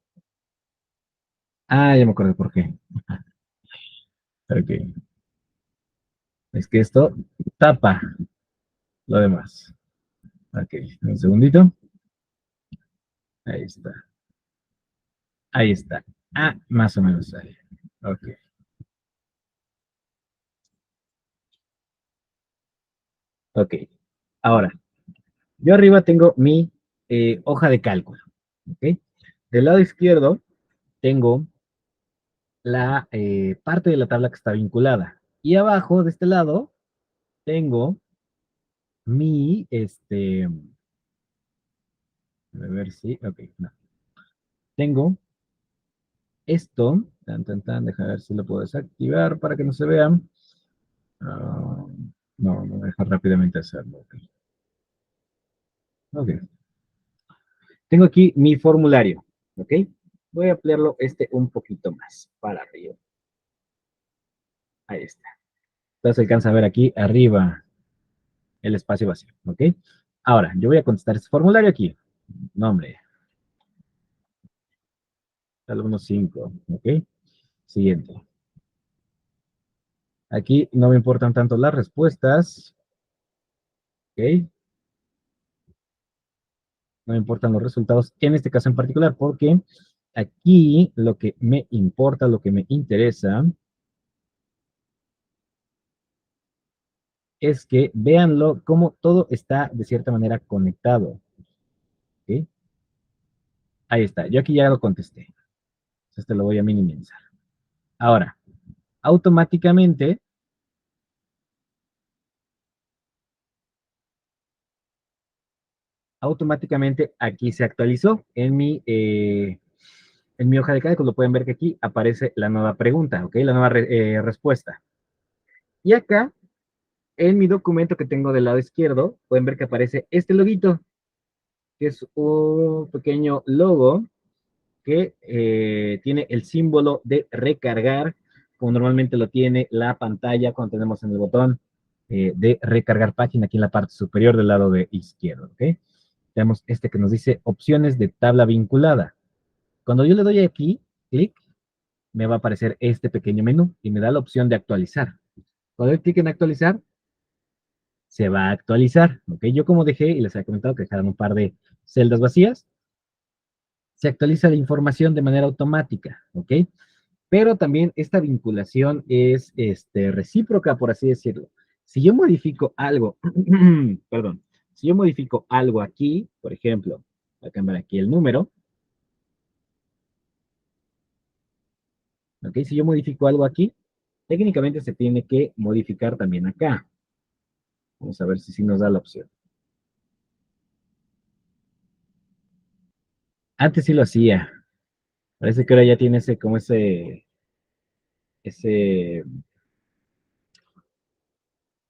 Ya me acuerdo por qué. Ok. Es que esto tapa lo demás. Ok, un segundito. Ahí está. Ahí está. Más o menos ahí. Ok. Ok. Ahora, yo arriba tengo mi hoja de cálculo. ¿Ok? Del lado izquierdo tengo la parte de la tabla que está vinculada. Y abajo, de este lado, tengo a ver si, ok, no. Tengo esto, tan, tan, tan, deja ver si lo puedo desactivar para que no se vean. Ah, no, no deja rápidamente hacerlo. Ok. Ok. Tengo aquí mi formulario, ¿ok? Voy a ampliarlo un poquito más para arriba. Ahí está. Entonces alcanza a ver aquí arriba el espacio vacío, ¿ok? Ahora, yo voy a contestar este formulario aquí. Nombre, alumno 5, ¿ok? Siguiente. Aquí no me importan tanto las respuestas, ¿ok? No me importan los resultados en este caso en particular porque aquí lo que me importa, lo que me interesa, es que véanlo cómo todo está de cierta manera conectado. ¿Sí? Ahí está, yo aquí ya lo contesté. Entonces te lo voy a minimizar. Ahora, automáticamente, automáticamente aquí se actualizó en mi hoja de cálculo. Pueden ver que aquí aparece la nueva pregunta, ¿ok? La nueva respuesta. Y acá, en mi documento que tengo del lado izquierdo, pueden ver que aparece este loguito, que es un pequeño logo que tiene el símbolo de recargar, como normalmente lo tiene la pantalla cuando tenemos en el botón de recargar página aquí en la parte superior del lado de izquierdo, ¿ok? Tenemos este que nos dice opciones de tabla vinculada. Cuando yo le doy aquí, clic, me va a aparecer este pequeño menú y me da la opción de actualizar. Cuando doy clic en actualizar, se va a actualizar, ¿ok? Yo como dejé, y les había comentado que dejaran un par de celdas vacías, se actualiza la información de manera automática, ¿ok? Pero también esta vinculación es recíproca, por así decirlo. Si yo modifico algo, perdón, si yo modifico algo aquí, por ejemplo, voy a cambiar aquí el número, ¿ok? Si yo modifico algo aquí, técnicamente se tiene que modificar también acá. Vamos a ver si sí nos da la opción. Antes sí lo hacía. Parece que ahora ya tiene ese, como ese,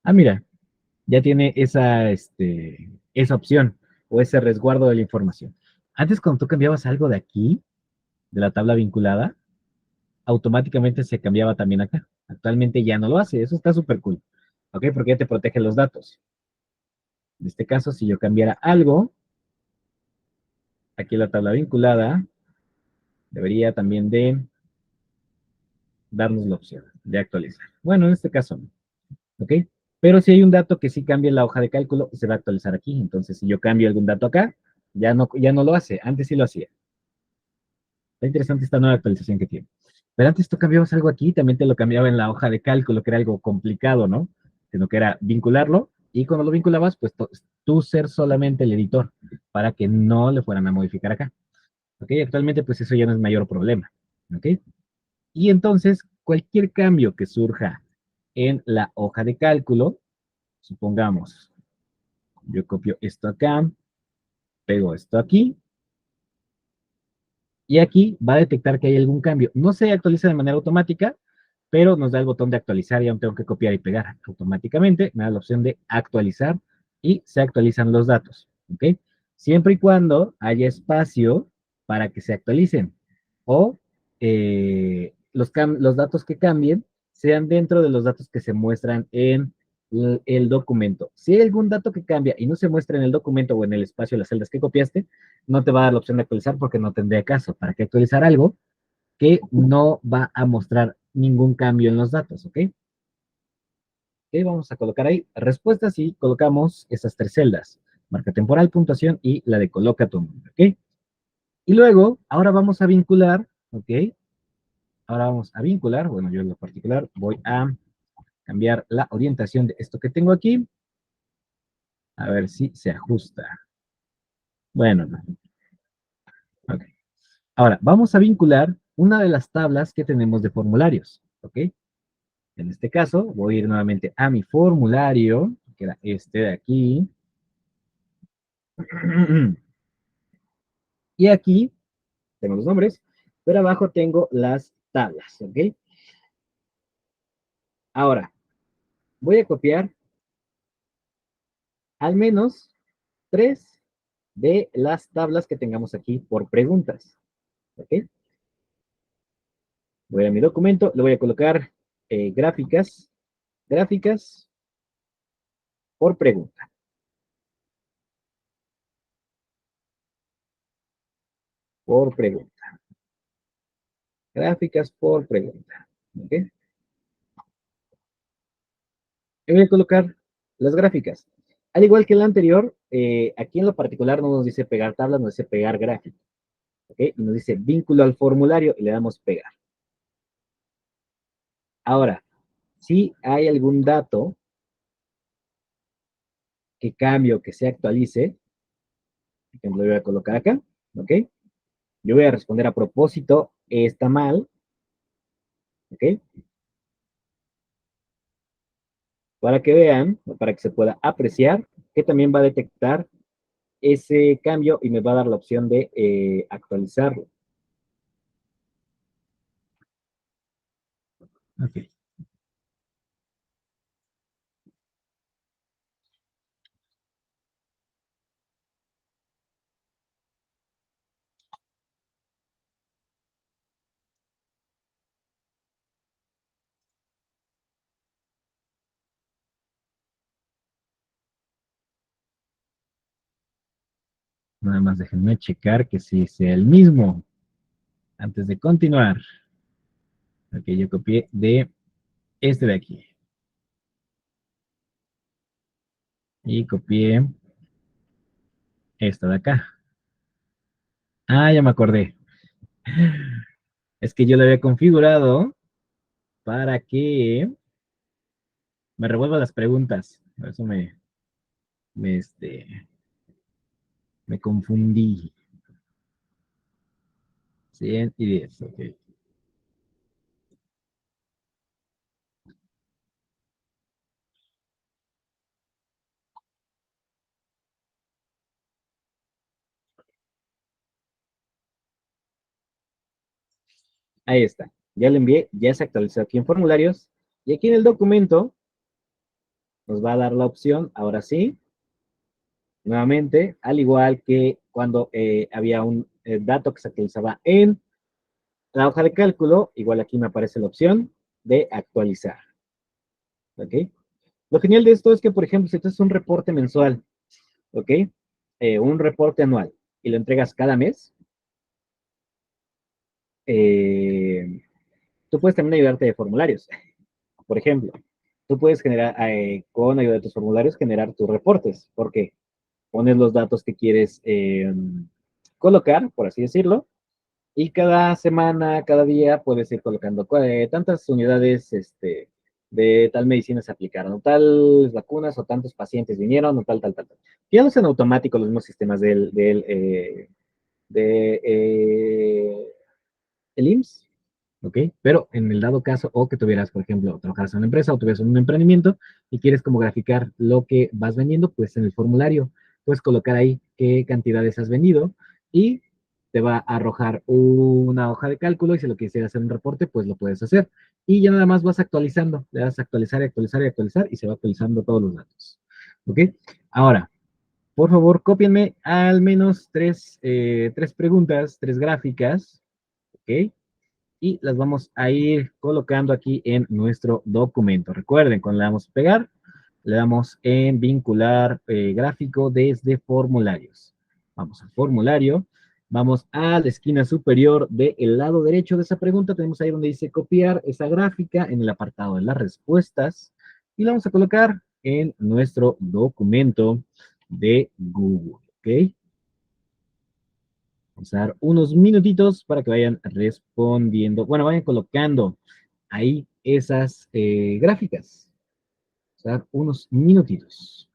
mira, ya tiene esa opción o ese resguardo de la información. Antes, cuando tú cambiabas algo de aquí, de la tabla vinculada, automáticamente se cambiaba también acá. Actualmente ya no lo hace. Eso está súper cool. ¿Ok? Porque ya te protege los datos. En este caso, si yo cambiara algo, aquí la tabla vinculada debería también de darnos la opción de actualizar. Bueno, en este caso no. ¿Ok? Pero si hay un dato que sí cambia en la hoja de cálculo, se va a actualizar aquí. Entonces, si yo cambio algún dato acá, ya no lo hace. Antes sí lo hacía. Está interesante esta nueva actualización que tiene. Pero antes tú cambiabas algo aquí, también te lo cambiaba en la hoja de cálculo, que era algo complicado, ¿no? Sino que era vincularlo y cuando lo vinculabas, pues tú ser solamente el editor para que no le fueran a modificar acá. ¿Ok? Actualmente, pues eso ya no es mayor problema. ¿Ok? Y entonces, cualquier cambio que surja en la hoja de cálculo, supongamos, yo copio esto acá, pego esto aquí, y aquí va a detectar que hay algún cambio. No se actualiza de manera automática, pero nos da el botón de actualizar y aún tengo que copiar y pegar automáticamente. Me da la opción de actualizar y se actualizan los datos. ¿Ok? Siempre y cuando haya espacio para que se actualicen o los datos que cambien sean dentro de los datos que se muestran en el documento. Si hay algún dato que cambia y no se muestra en el documento o en el espacio de las celdas que copiaste, no te va a dar la opción de actualizar porque no tendría caso. ¿Para qué actualizar algo que no va a mostrar ningún cambio en los datos? ¿Ok? Ok, vamos a colocar ahí respuestas y colocamos esas tres celdas. Marca temporal, puntuación y la de coloca tu nombre. ¿Ok? Y luego, ahora vamos a vincular, ¿ok? Ahora vamos a vincular, bueno, yo en lo particular voy a cambiar la orientación de esto que tengo aquí, a ver si se ajusta. Bueno, no. Ok. Ahora, vamos a vincular una de las tablas que tenemos de formularios, ¿ok? En este caso, voy a ir nuevamente a mi formulario, que era este de aquí. Y aquí tengo los nombres, pero abajo tengo las tablas, ¿ok? Ahora, voy a copiar al menos 3 de las tablas que tengamos aquí por preguntas, ¿ok? Voy a mi documento, le voy a colocar gráficas, gráficas por pregunta, por pregunta, gráficas por pregunta, ¿ok? Y voy a colocar las gráficas. Al igual que el anterior, aquí en lo particular no nos dice pegar tablas, nos dice pegar gráficas. ¿ok? Y nos dice vínculo al formulario y le damos pegar. Ahora, si hay algún dato que cambie o que se actualice, por ejemplo, lo voy a colocar acá, ¿ok? Yo voy a responder a propósito, está mal, ¿ok? Para que vean, para que se pueda apreciar, que también va a detectar ese cambio y me va a dar la opción de actualizarlo. Ok. Nada más déjenme checar que sí sea el mismo antes de continuar. Ok, yo copié de este de aquí. Y copié esta de acá. Ah, ya me acordé. Es que yo lo había configurado para que me revuelva las preguntas. Por eso me confundí. 100 y 10, ok. Ahí está. Ya lo envié, ya se actualizó aquí en formularios. Y aquí en el documento nos va a dar la opción, ahora sí, nuevamente, al igual que cuando había un dato que se actualizaba en la hoja de cálculo, igual aquí me aparece la opción de actualizar. ¿Ok? Lo genial de esto es que, por ejemplo, si tú haces un reporte mensual, ¿ok? Un reporte anual y lo entregas cada mes, eh, tú puedes también ayudarte de formularios. Por ejemplo, tú puedes generar, con ayuda de tus formularios, generar tus reportes, porque pones los datos que quieres colocar, por así decirlo, y cada semana, cada día puedes ir colocando tantas unidades de tal medicina se aplicaron, o tal vacunas, o tantos pacientes vinieron, o tal. Ya no son automáticos los mismos sistemas de, el IMSS, ¿ok? Pero en el dado caso, o que tuvieras, por ejemplo, trabajaras en una empresa o tuvieras un emprendimiento y quieres como graficar lo que vas vendiendo, pues en el formulario puedes colocar ahí qué cantidades has vendido y te va a arrojar una hoja de cálculo y si lo quisieras hacer un reporte, pues lo puedes hacer. Y ya nada más vas actualizando, le das a actualizar y actualizar y actualizar y se va actualizando todos los datos. ¿Ok? Ahora, por favor, cópienme al menos tres preguntas, tres gráficas, ¿ok? Y las vamos a ir colocando aquí en nuestro documento. Recuerden, cuando le damos a pegar, le damos en vincular gráfico desde formularios. Vamos al formulario, vamos a la esquina superior del lado derecho de esa pregunta, tenemos ahí donde dice copiar esa gráfica en el apartado de las respuestas y la vamos a colocar en nuestro documento de Google, ¿ok? Vamos a dar unos minutitos para que vayan respondiendo, bueno, vayan colocando ahí esas gráficas. Vamos a dar unos minutitos.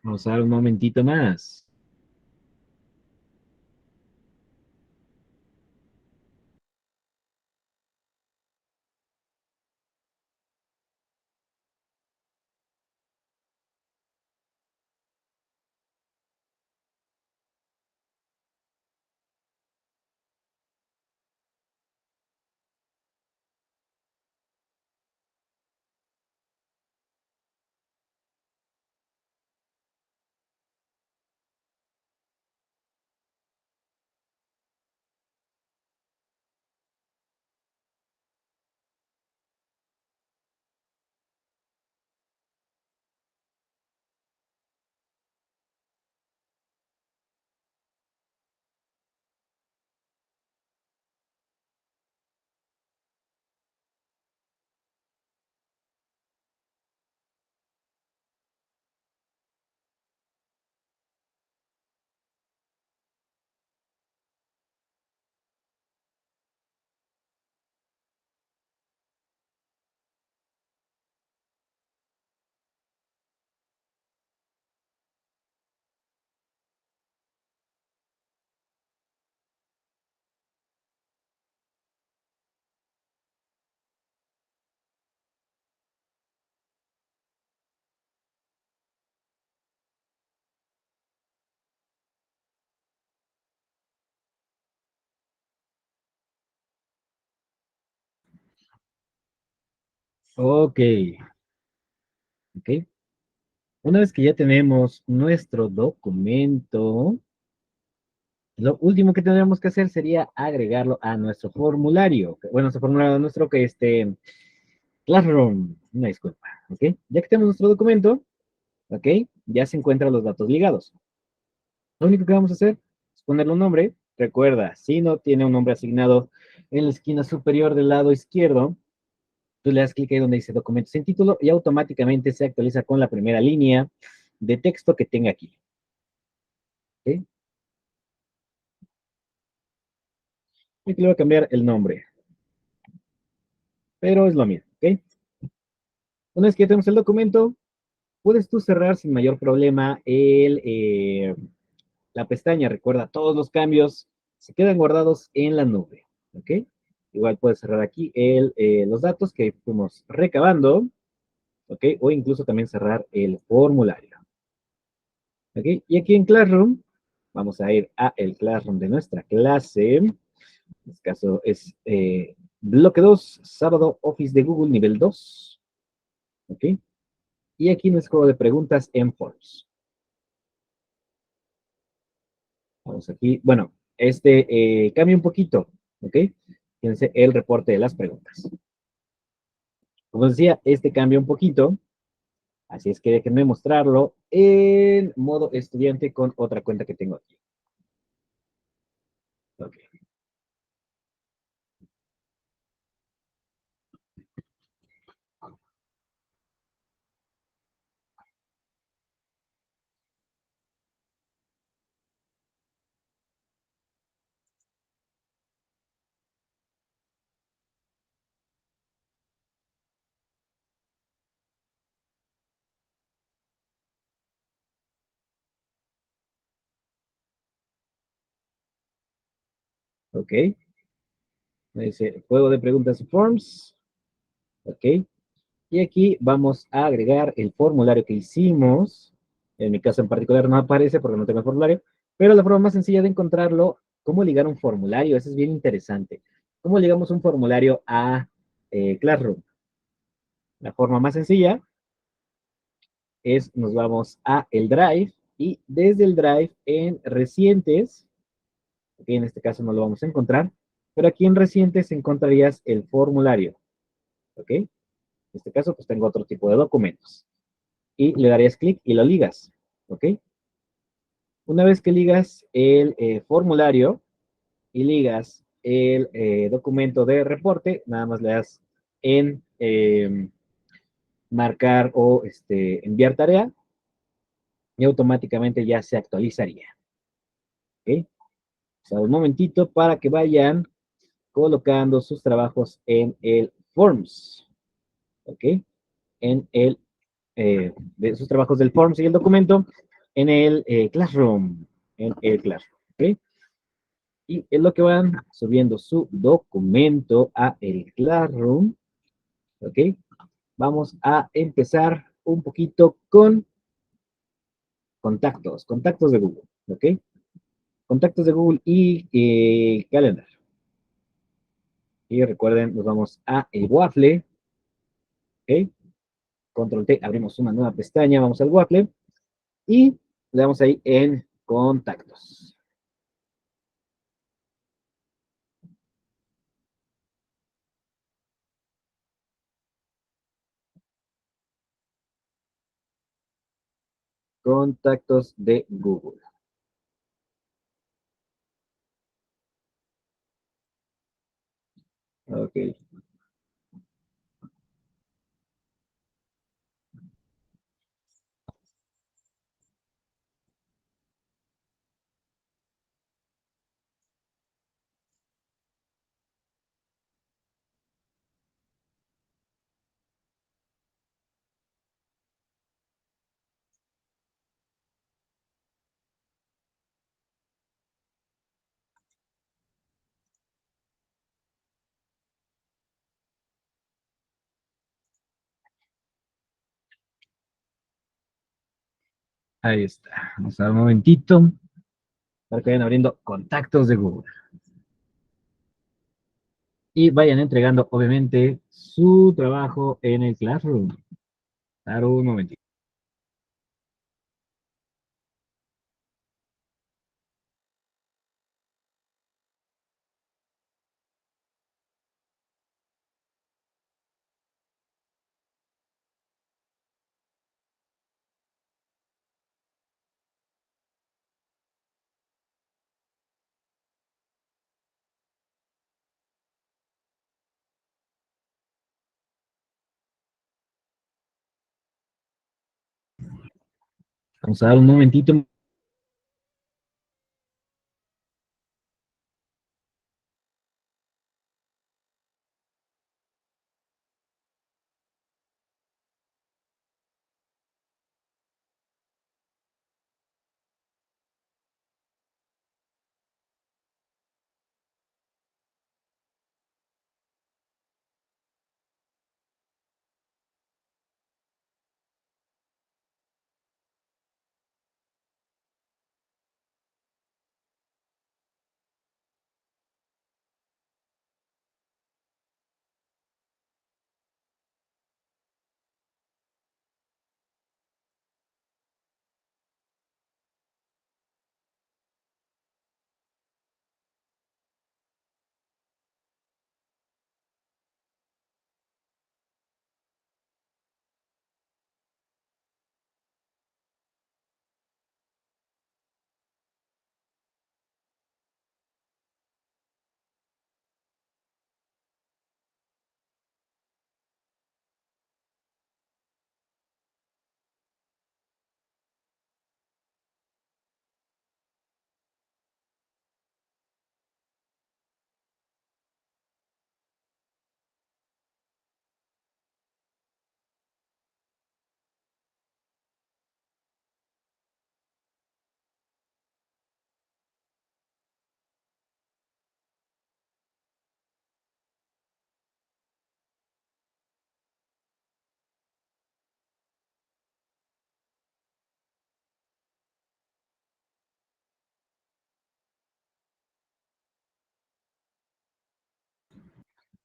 Vamos a dar un momentito más. Ok, ok. Una vez que ya tenemos nuestro documento, lo último que tendríamos que hacer sería agregarlo a nuestro formulario. Bueno, nuestro formulario, nuestro que Classroom, una disculpa, ¿ok? Ya que tenemos nuestro documento, ¿ok? Ya se encuentran los datos ligados. Lo único que vamos a hacer es ponerle un nombre. Recuerda, si no tiene un nombre asignado en la esquina superior del lado izquierdo, tú le das clic ahí donde dice documentos sin título y automáticamente se actualiza con la primera línea de texto que tenga aquí. ¿Ok? Y aquí le voy a cambiar el nombre, pero es lo mismo, ¿ok? Una vez que ya tenemos el documento, puedes tú cerrar sin mayor problema la pestaña. Recuerda, todos los cambios se quedan guardados en la nube, ¿ok? Igual puedes cerrar aquí los datos que fuimos recabando, ¿ok? O incluso también cerrar el formulario, ¿ok? Y aquí en Classroom, vamos a ir a el Classroom de nuestra clase. En este caso es bloque 2, sábado, Office de Google, nivel 2, ¿ok? Y aquí nuestro juego de preguntas en Forms. Vamos aquí, bueno, cambia un poquito, ¿ok? Fíjense el reporte de las preguntas. Como decía, cambia un poquito, así es que déjenme mostrarlo en modo estudiante con otra cuenta que tengo aquí. Ok, ok. Me dice juego de preguntas y forms. Ok. Y aquí vamos a agregar el formulario que hicimos. En mi caso en particular no aparece porque no tengo el formulario, pero la forma más sencilla de encontrarlo, cómo ligar un formulario, eso es bien interesante. ¿Cómo ligamos un formulario a Classroom? La forma más sencilla es, nos vamos a el Drive y desde el Drive en recientes, aquí en este caso no lo vamos a encontrar, pero aquí en recientes encontrarías el formulario, ¿ok? En este caso pues tengo otro tipo de documentos y le darías clic y lo ligas, ¿ok? Una vez que ligas el formulario y ligas el documento de reporte, nada más le das en marcar o enviar tarea y automáticamente ya se actualizaría. ¿Ok? O sea, un momentito para que vayan colocando sus trabajos en el Forms. ¿Ok? En de sus trabajos del Forms y el documento. en el Classroom, en el Classroom, ¿ok? Y es lo que van subiendo su documento a el Classroom, ¿ok? Vamos a empezar un poquito con contactos de Google, ¿ok? Contactos de Google y Calendar. Y recuerden, nos vamos a el Waffle, ¿ok? Control T, abrimos una nueva pestaña, vamos al Waffle y le damos ahí en contactos. Contactos de Google. Ok. Ahí está. Vamos a dar un momentito para que vayan abriendo contactos de Google. Y vayan entregando, obviamente, su trabajo en el Classroom. Dar un momentito. Vamos a dar un momentito.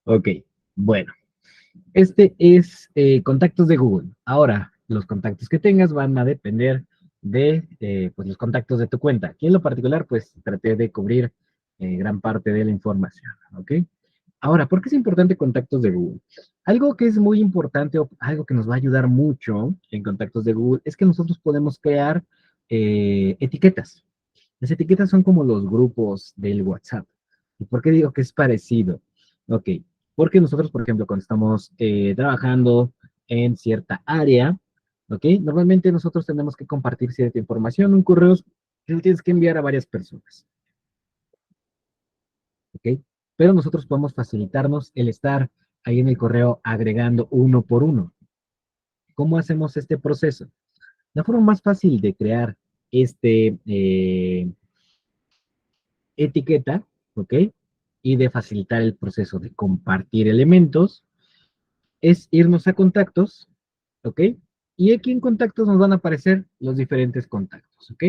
Ok, bueno. Este es contactos de Google. Ahora, los contactos que tengas van a depender de pues, los contactos de tu cuenta. Aquí en lo particular, pues traté de cubrir gran parte de la información. ¿Ok? Ahora, ¿por qué es importante contactos de Google? Algo que es muy importante o algo que nos va a ayudar mucho en contactos de Google es que nosotros podemos crear etiquetas. Las etiquetas son como los grupos del WhatsApp. ¿Y por qué digo que es parecido? Ok, porque nosotros, por ejemplo, cuando estamos trabajando en cierta área, ok, normalmente nosotros tenemos que compartir cierta información, un correo que lo tienes que enviar a varias personas, ok, pero nosotros podemos facilitarnos el estar ahí en el correo agregando uno por uno. ¿Cómo hacemos este proceso? La forma más fácil de crear este etiqueta, ¿ok? Y de facilitar el proceso de compartir elementos, es irnos a contactos, ¿ok? Y aquí en contactos nos van a aparecer los diferentes contactos, ¿ok?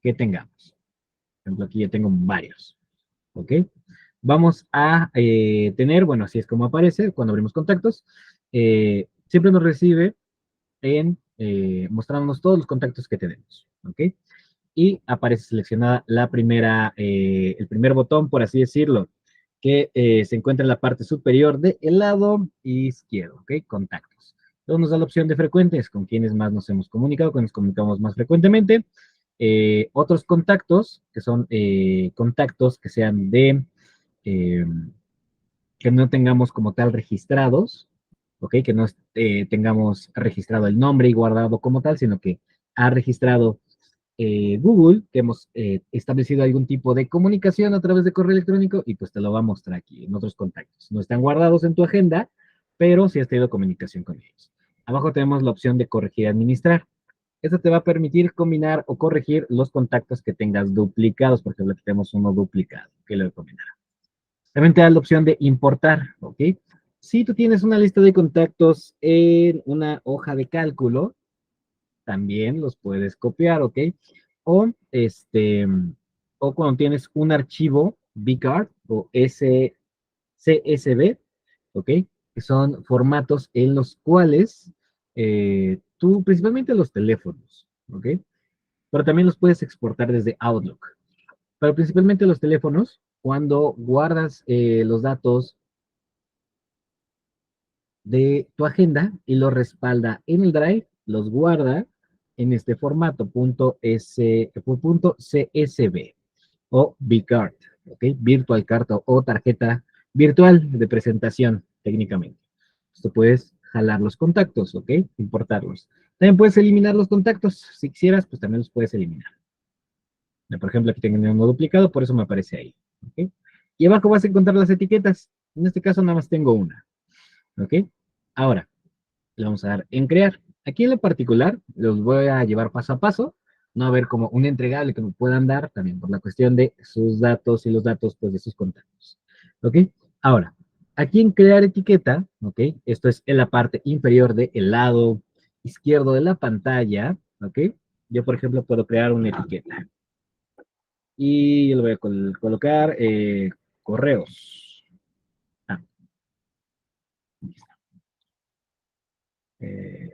Que tengamos. Por ejemplo, aquí ya tengo varios, ¿ok? Vamos a tener, bueno, así es como aparece cuando abrimos contactos, siempre nos recibe en mostrándonos todos los contactos que tenemos, ¿ok? Y aparece seleccionada la primera, el primer botón, por así decirlo, que se encuentra en la parte superior del lado izquierdo, ¿ok? Contactos. Luego nos da la opción de frecuentes, con quienes más nos hemos comunicado, con quienes nos comunicamos más frecuentemente. Otros contactos, que son contactos que sean de, eh, que no tengamos como tal registrados, ¿ok? Que no tengamos registrado el nombre y guardado como tal, sino que ha registrado Google, que hemos establecido algún tipo de comunicación a través de correo electrónico y pues te lo va a mostrar aquí en otros contactos. No están guardados en tu agenda, pero sí has tenido comunicación con ellos. Abajo tenemos la opción de corregir y administrar. Esto te va a permitir combinar o corregir los contactos que tengas duplicados, por ejemplo, aquí tenemos uno duplicado, que lo combinar. También te da la opción de importar, ¿ok? Si tú tienes una lista de contactos en una hoja de cálculo, también los puedes copiar, ¿ok? O, o cuando tienes un archivo BCARD o CSV, ¿ok? Que son formatos en los cuales tú, principalmente los teléfonos, ¿ok? Pero también los puedes exportar desde Outlook. Pero principalmente los teléfonos, cuando guardas los datos de tu agenda y lo respalda en el Drive, los guarda en este formato .csv o vCard, ¿ok? Virtual Card o tarjeta virtual de presentación técnicamente. Esto puedes jalar los contactos, ¿ok? Importarlos. También puedes eliminar los contactos. Si quisieras, pues también los puedes eliminar. Por ejemplo, aquí tengo uno duplicado, por eso me aparece ahí, ¿ok? Y abajo vas a encontrar las etiquetas. En este caso nada más tengo una, ¿ok? Ahora, le vamos a dar en crear. Aquí en lo particular, los voy a llevar paso a paso, no a ver como un entregable que me puedan dar, también por la cuestión de sus datos y los datos pues, de sus contactos. ¿Ok? Ahora, aquí en crear etiqueta, ¿ok? Esto es en la parte inferior del lado izquierdo de la pantalla, ¿ok? Yo, por ejemplo, puedo crear una etiqueta. Y yo le voy a colocar correos. Ah, eh,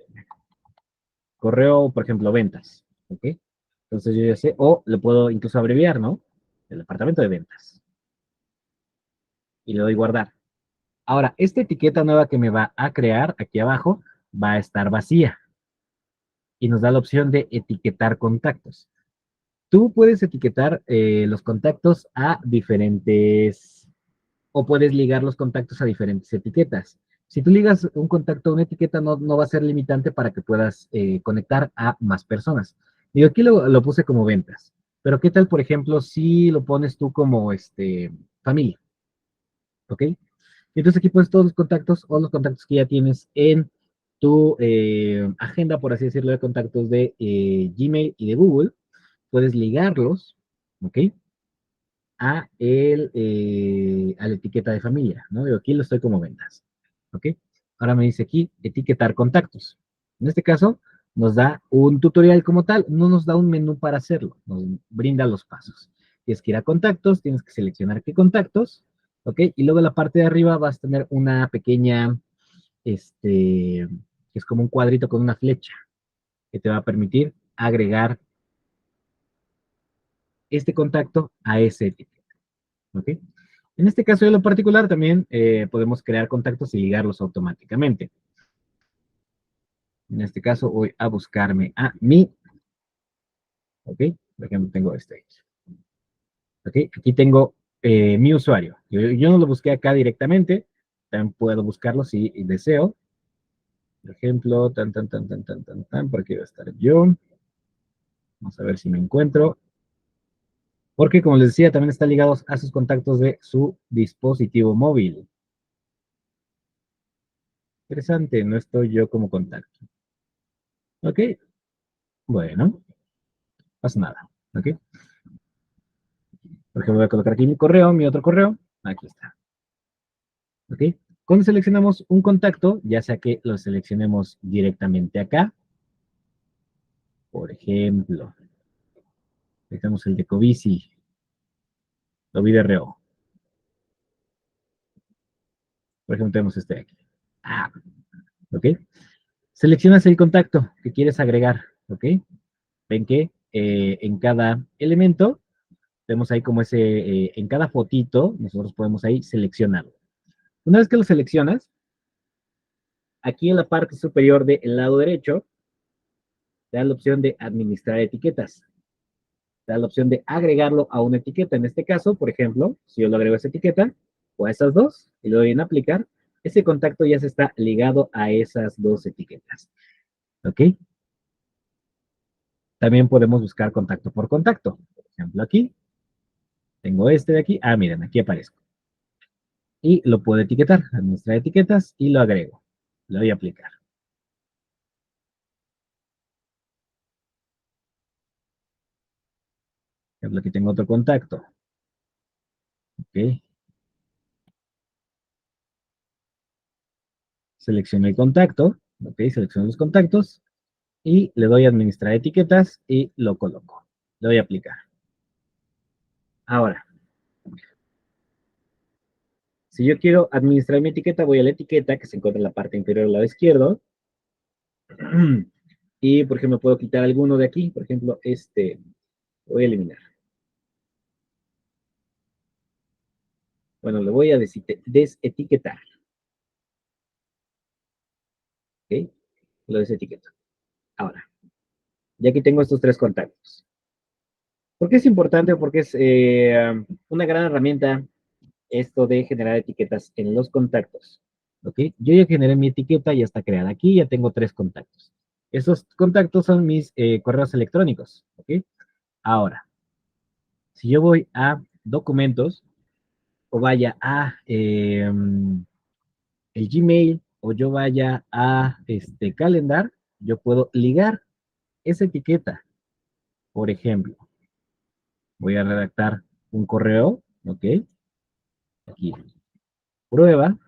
correo, por ejemplo, ventas. ¿Ok? Entonces yo ya sé, o lo puedo incluso abreviar, ¿no? El departamento de ventas. Y le doy guardar. Ahora, esta etiqueta nueva que me va a crear aquí abajo va a estar vacía. Y nos da la opción de etiquetar contactos. Tú puedes etiquetar los contactos a diferentes, o puedes ligar los contactos a diferentes etiquetas. Si tú ligas un contacto a una etiqueta, no va a ser limitante para que puedas conectar a más personas. Digo, aquí lo puse como ventas. Pero ¿qué tal, por ejemplo, si lo pones tú como familia? ¿Ok? Y entonces aquí pones todos los contactos o los contactos que ya tienes en tu agenda, por así decirlo, de contactos de Gmail y de Google. Puedes ligarlos, ¿ok? A la etiqueta de familia, ¿no? Yo aquí lo estoy como ventas, ¿ok? Ahora me dice aquí etiquetar contactos. En este caso, nos da un tutorial como tal, no nos da un menú para hacerlo, nos brinda los pasos. Tienes que ir a contactos, tienes que seleccionar qué contactos, ¿ok? Y luego en la parte de arriba vas a tener una pequeña, que es como un cuadrito con una flecha, que te va a permitir agregar este contacto a ese etiqueta. ¿Ok? En este caso de lo particular también podemos crear contactos y ligarlos automáticamente. En este caso voy a buscarme a mí, ¿ok? Por ejemplo, tengo este. ¿Ok? Aquí tengo mi usuario. Yo no lo busqué acá directamente, también puedo buscarlo si deseo. Por ejemplo, por aquí va a estar yo. Vamos a ver si me encuentro. Porque, como les decía, también está ligado a sus contactos de su dispositivo móvil. Interesante, no estoy yo como contacto. Ok, bueno. pasa nada, ¿ok? Por ejemplo, voy a colocar aquí mi correo, mi otro correo, aquí está, ¿ok? Cuando seleccionamos un contacto, ya sea que lo seleccionemos directamente acá, por ejemplo, dejamos el de Covici, lo RO. Por ejemplo, tenemos este de aquí. Ah, ¿ok? Seleccionas el contacto que quieres agregar, ¿ok? Ven que en cada elemento, tenemos ahí como ese, en cada fotito, nosotros podemos ahí seleccionarlo. Una vez que lo seleccionas, aquí en la parte superior del lado derecho, te da la opción de administrar etiquetas. Te da la opción de agregarlo a una etiqueta. En este caso, por ejemplo, si yo lo agrego a esa etiqueta, o a esas dos, y le doy en aplicar, ese contacto ya se está ligado a esas dos etiquetas. ¿Ok? También podemos buscar contacto por contacto. Por ejemplo, aquí, tengo este de aquí. Ah, miren, aquí aparezco. Y lo puedo etiquetar, administrar etiquetas, y lo agrego. Le doy a aplicar. Por ejemplo, aquí tengo otro contacto. ¿Ok? Selecciono el contacto. ¿Ok? Selecciono los contactos. Y le doy a administrar etiquetas y lo coloco. Le doy a aplicar. Ahora, si yo quiero administrar mi etiqueta, voy a la etiqueta que se encuentra en la parte inferior del lado izquierdo. Y, por ejemplo, puedo quitar alguno de aquí. Por ejemplo, este. Lo voy a eliminar. Bueno, le voy a desetiquetar. ¿Ok? Lo desetiqueto. Ahora, ya aquí tengo estos tres contactos. ¿Por qué es importante? Porque es una gran herramienta esto de generar etiquetas en los contactos. ¿Ok? Yo ya generé mi etiqueta, ya está creada aquí, ya tengo tres contactos. Esos contactos son mis correos electrónicos. ¿Ok? Ahora, si yo voy a documentos o vaya a el Gmail o yo vaya a este calendar, yo puedo ligar esa etiqueta. Por ejemplo, voy a redactar un correo, ¿ok? Aquí, prueba.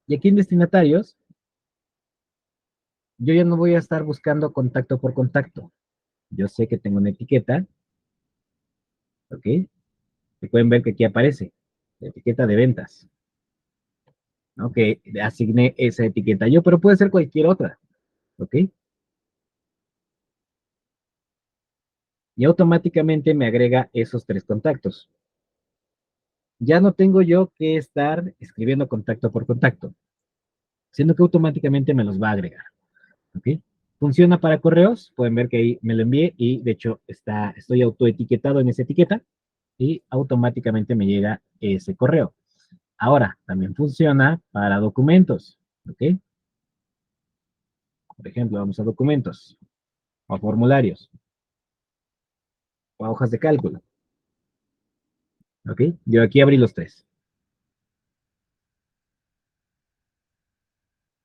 Y aquí en destinatarios, yo ya no voy a estar buscando contacto por contacto. Yo sé que tengo una etiqueta, ¿ok? Y pueden ver que aquí aparece la etiqueta de ventas, ¿no? Que asigné esa etiqueta yo, pero puede ser cualquier otra, ¿ok? Y automáticamente me agrega esos tres contactos. Ya no tengo yo que estar escribiendo contacto por contacto, sino que automáticamente me los va a agregar, ¿ok? Funciona para correos, pueden ver que ahí me lo envié y de hecho estoy autoetiquetado en esa etiqueta y automáticamente me llega ese correo. Ahora, también funciona para documentos, ¿ok? Por ejemplo, vamos a documentos, o a formularios, o a hojas de cálculo, ¿ok? Yo aquí abrí los tres.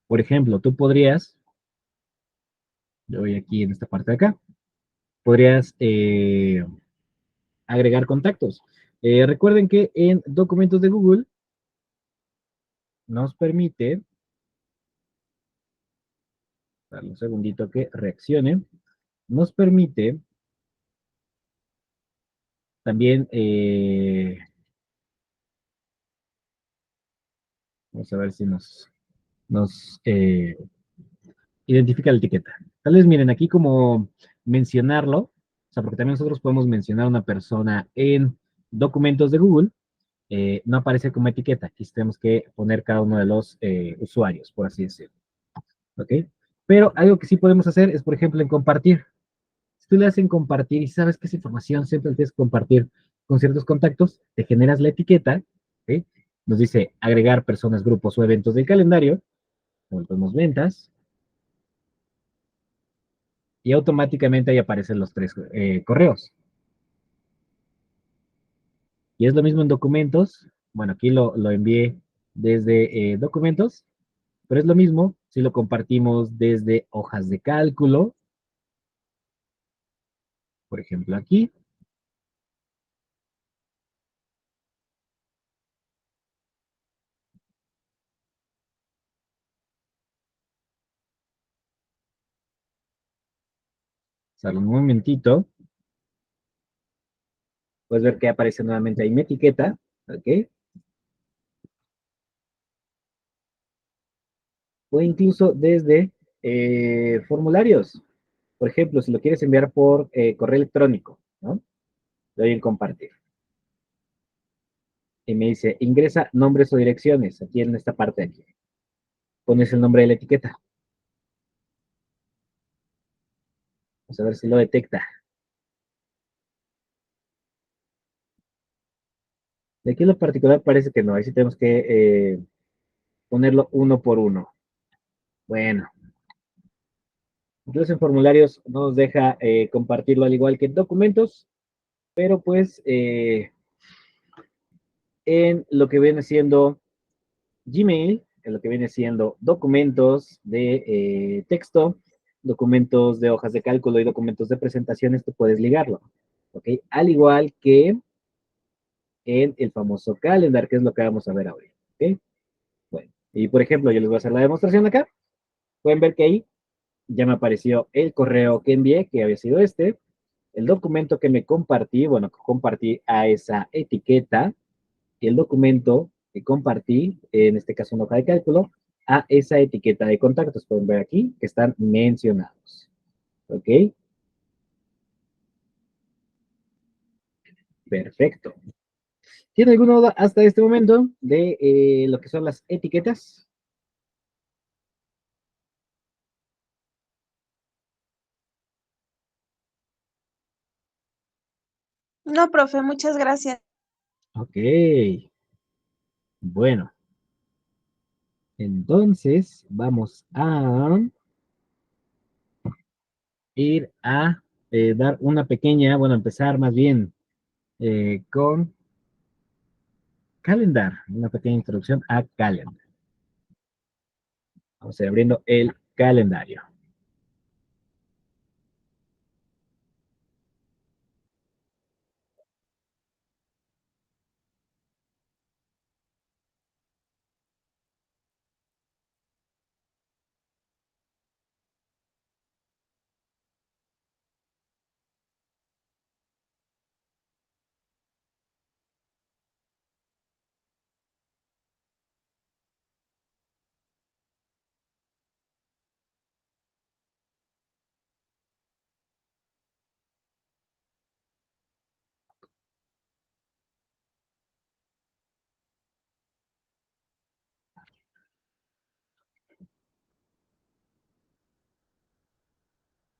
Por ejemplo, tú podrías, yo voy aquí en esta parte de acá, podrías agregar contactos. Recuerden que en documentos de Google nos permite, darle un segundito que reaccione, nos permite también, vamos a ver si nos identifica la etiqueta. Tal vez miren aquí como mencionarlo, o sea, porque también nosotros podemos mencionar a una persona en documentos de Google, no aparece como etiqueta. Aquí tenemos que poner cada uno de los usuarios, por así decirlo. ¿Ok? Pero algo que sí podemos hacer es, por ejemplo, en compartir. Si tú le das en compartir y sabes que esa información siempre tienes que compartir con ciertos contactos, te generas la etiqueta, ¿ok? Nos dice agregar personas, grupos o eventos del calendario, ponemos ventas, y automáticamente ahí aparecen los tres correos. Y es lo mismo en documentos. Bueno, aquí lo envié desde documentos, pero es lo mismo si lo compartimos desde hojas de cálculo, Por ejemplo, aquí sale un momentito, puedes ver que aparece nuevamente ahí mi etiqueta, ¿ok? O incluso desde formularios. Por ejemplo, si lo quieres enviar por correo electrónico, ¿no? Le doy en compartir. Y me dice, ingresa nombres o direcciones, aquí en esta parte de aquí. Pones el nombre de la etiqueta. Vamos a ver si lo detecta. De aquí en lo particular parece que no, ahí sí tenemos que ponerlo uno por uno. Bueno, incluso en formularios no nos deja compartirlo al igual que en documentos, pero pues en lo que viene siendo Gmail, en lo que viene siendo documentos de texto, documentos de hojas de cálculo y documentos de presentaciones, tú puedes ligarlo, ¿ok? Al igual que en el famoso calendar, que es lo que vamos a ver ahora, ¿ok? Bueno, y por ejemplo, yo les voy a hacer la demostración acá. Pueden ver que ahí ya me apareció el correo que envié, que había sido este, el documento que me compartí, bueno, que compartí a esa etiqueta, y el documento que compartí, en este caso una hoja de cálculo, a esa etiqueta de contactos. Pueden ver aquí que están mencionados. ¿Ok? Perfecto. ¿Tiene alguna duda hasta este momento de lo que son las etiquetas? No, profe, muchas gracias. Ok. Bueno, entonces vamos a ir a dar una pequeña, bueno, empezar más bien con Calendar, una pequeña introducción a Calendar. Vamos a ir abriendo el calendario.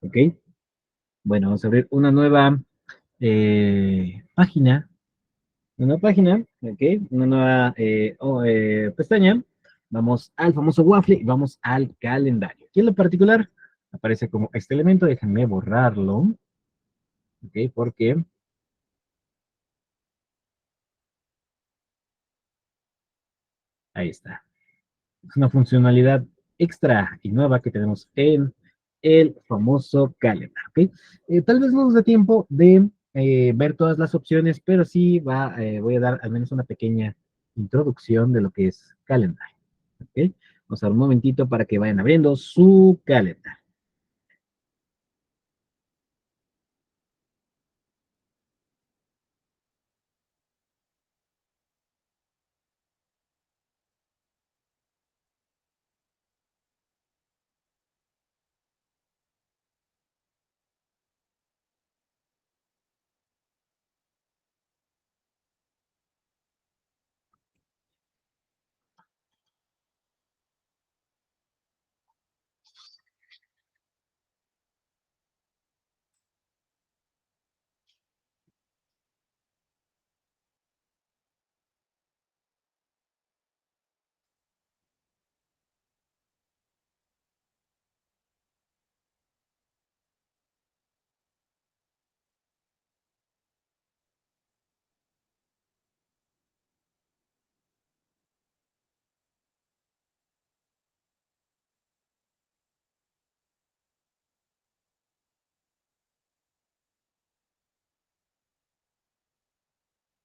¿Ok? Bueno, vamos a abrir página, una página, ¿ok? Una nueva pestaña. Vamos al famoso waffle y vamos al calendario. Aquí en lo particular aparece como este elemento, déjenme borrarlo, ¿ok? Porque ahí está. Es una funcionalidad extra y nueva que tenemos en el famoso calendar, ¿ok? Tal vez no nos dé tiempo de ver todas las opciones, pero sí voy a dar al menos una pequeña introducción de lo que es calendar, ¿ok? Vamos a dar un momentito para que vayan abriendo su calendar.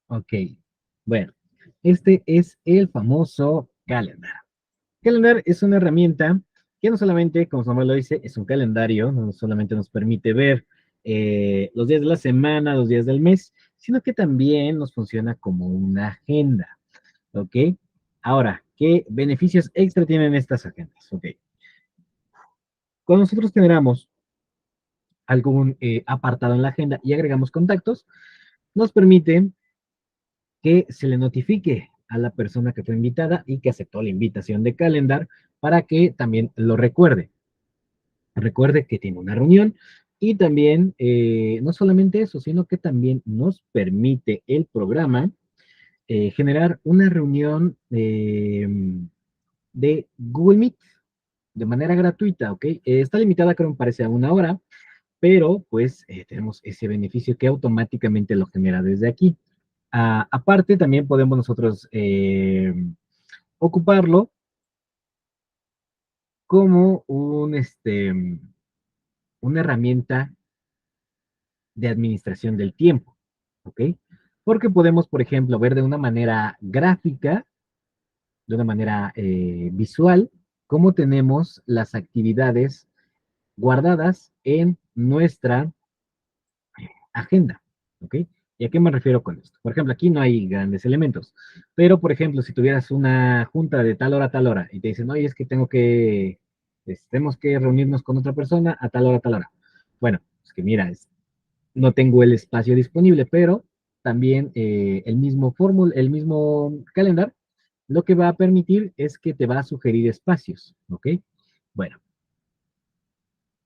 Ok, bueno, este es el famoso calendar. Calendar es una herramienta que no solamente, como su nombre lo dice, es un calendario, no solamente nos permite ver los días de la semana, los días del mes, sino que también nos funciona como una agenda, ¿ok? Ahora, ¿qué beneficios extra tienen estas agendas? Ok, cuando nosotros generamos algún apartado en la agenda y agregamos contactos, nos permite que se le notifique a la persona que fue invitada y que aceptó la invitación de calendar para que también lo recuerde. Recuerde que tiene una reunión y también, no solamente eso, sino que también nos permite el programa generar una reunión de Google Meet de manera gratuita, ¿ok? Está limitada, creo, me parece, a una hora, pero pues tenemos ese beneficio que automáticamente lo genera desde aquí. Aparte, también podemos nosotros ocuparlo como una herramienta de administración del tiempo, ¿ok? Porque podemos, por ejemplo, ver de una manera gráfica, de una manera visual, cómo tenemos las actividades guardadas en nuestra agenda, ¿ok? ¿Y a qué me refiero con esto? Por ejemplo, aquí no hay grandes elementos, pero por ejemplo, si tuvieras una junta de tal hora a tal hora y te dicen, oye, es que tenemos que reunirnos con otra persona a tal hora. Bueno, es que mira, no tengo el espacio disponible, pero también el mismo calendar, lo que va a permitir es que te va a sugerir espacios, ¿ok? Bueno,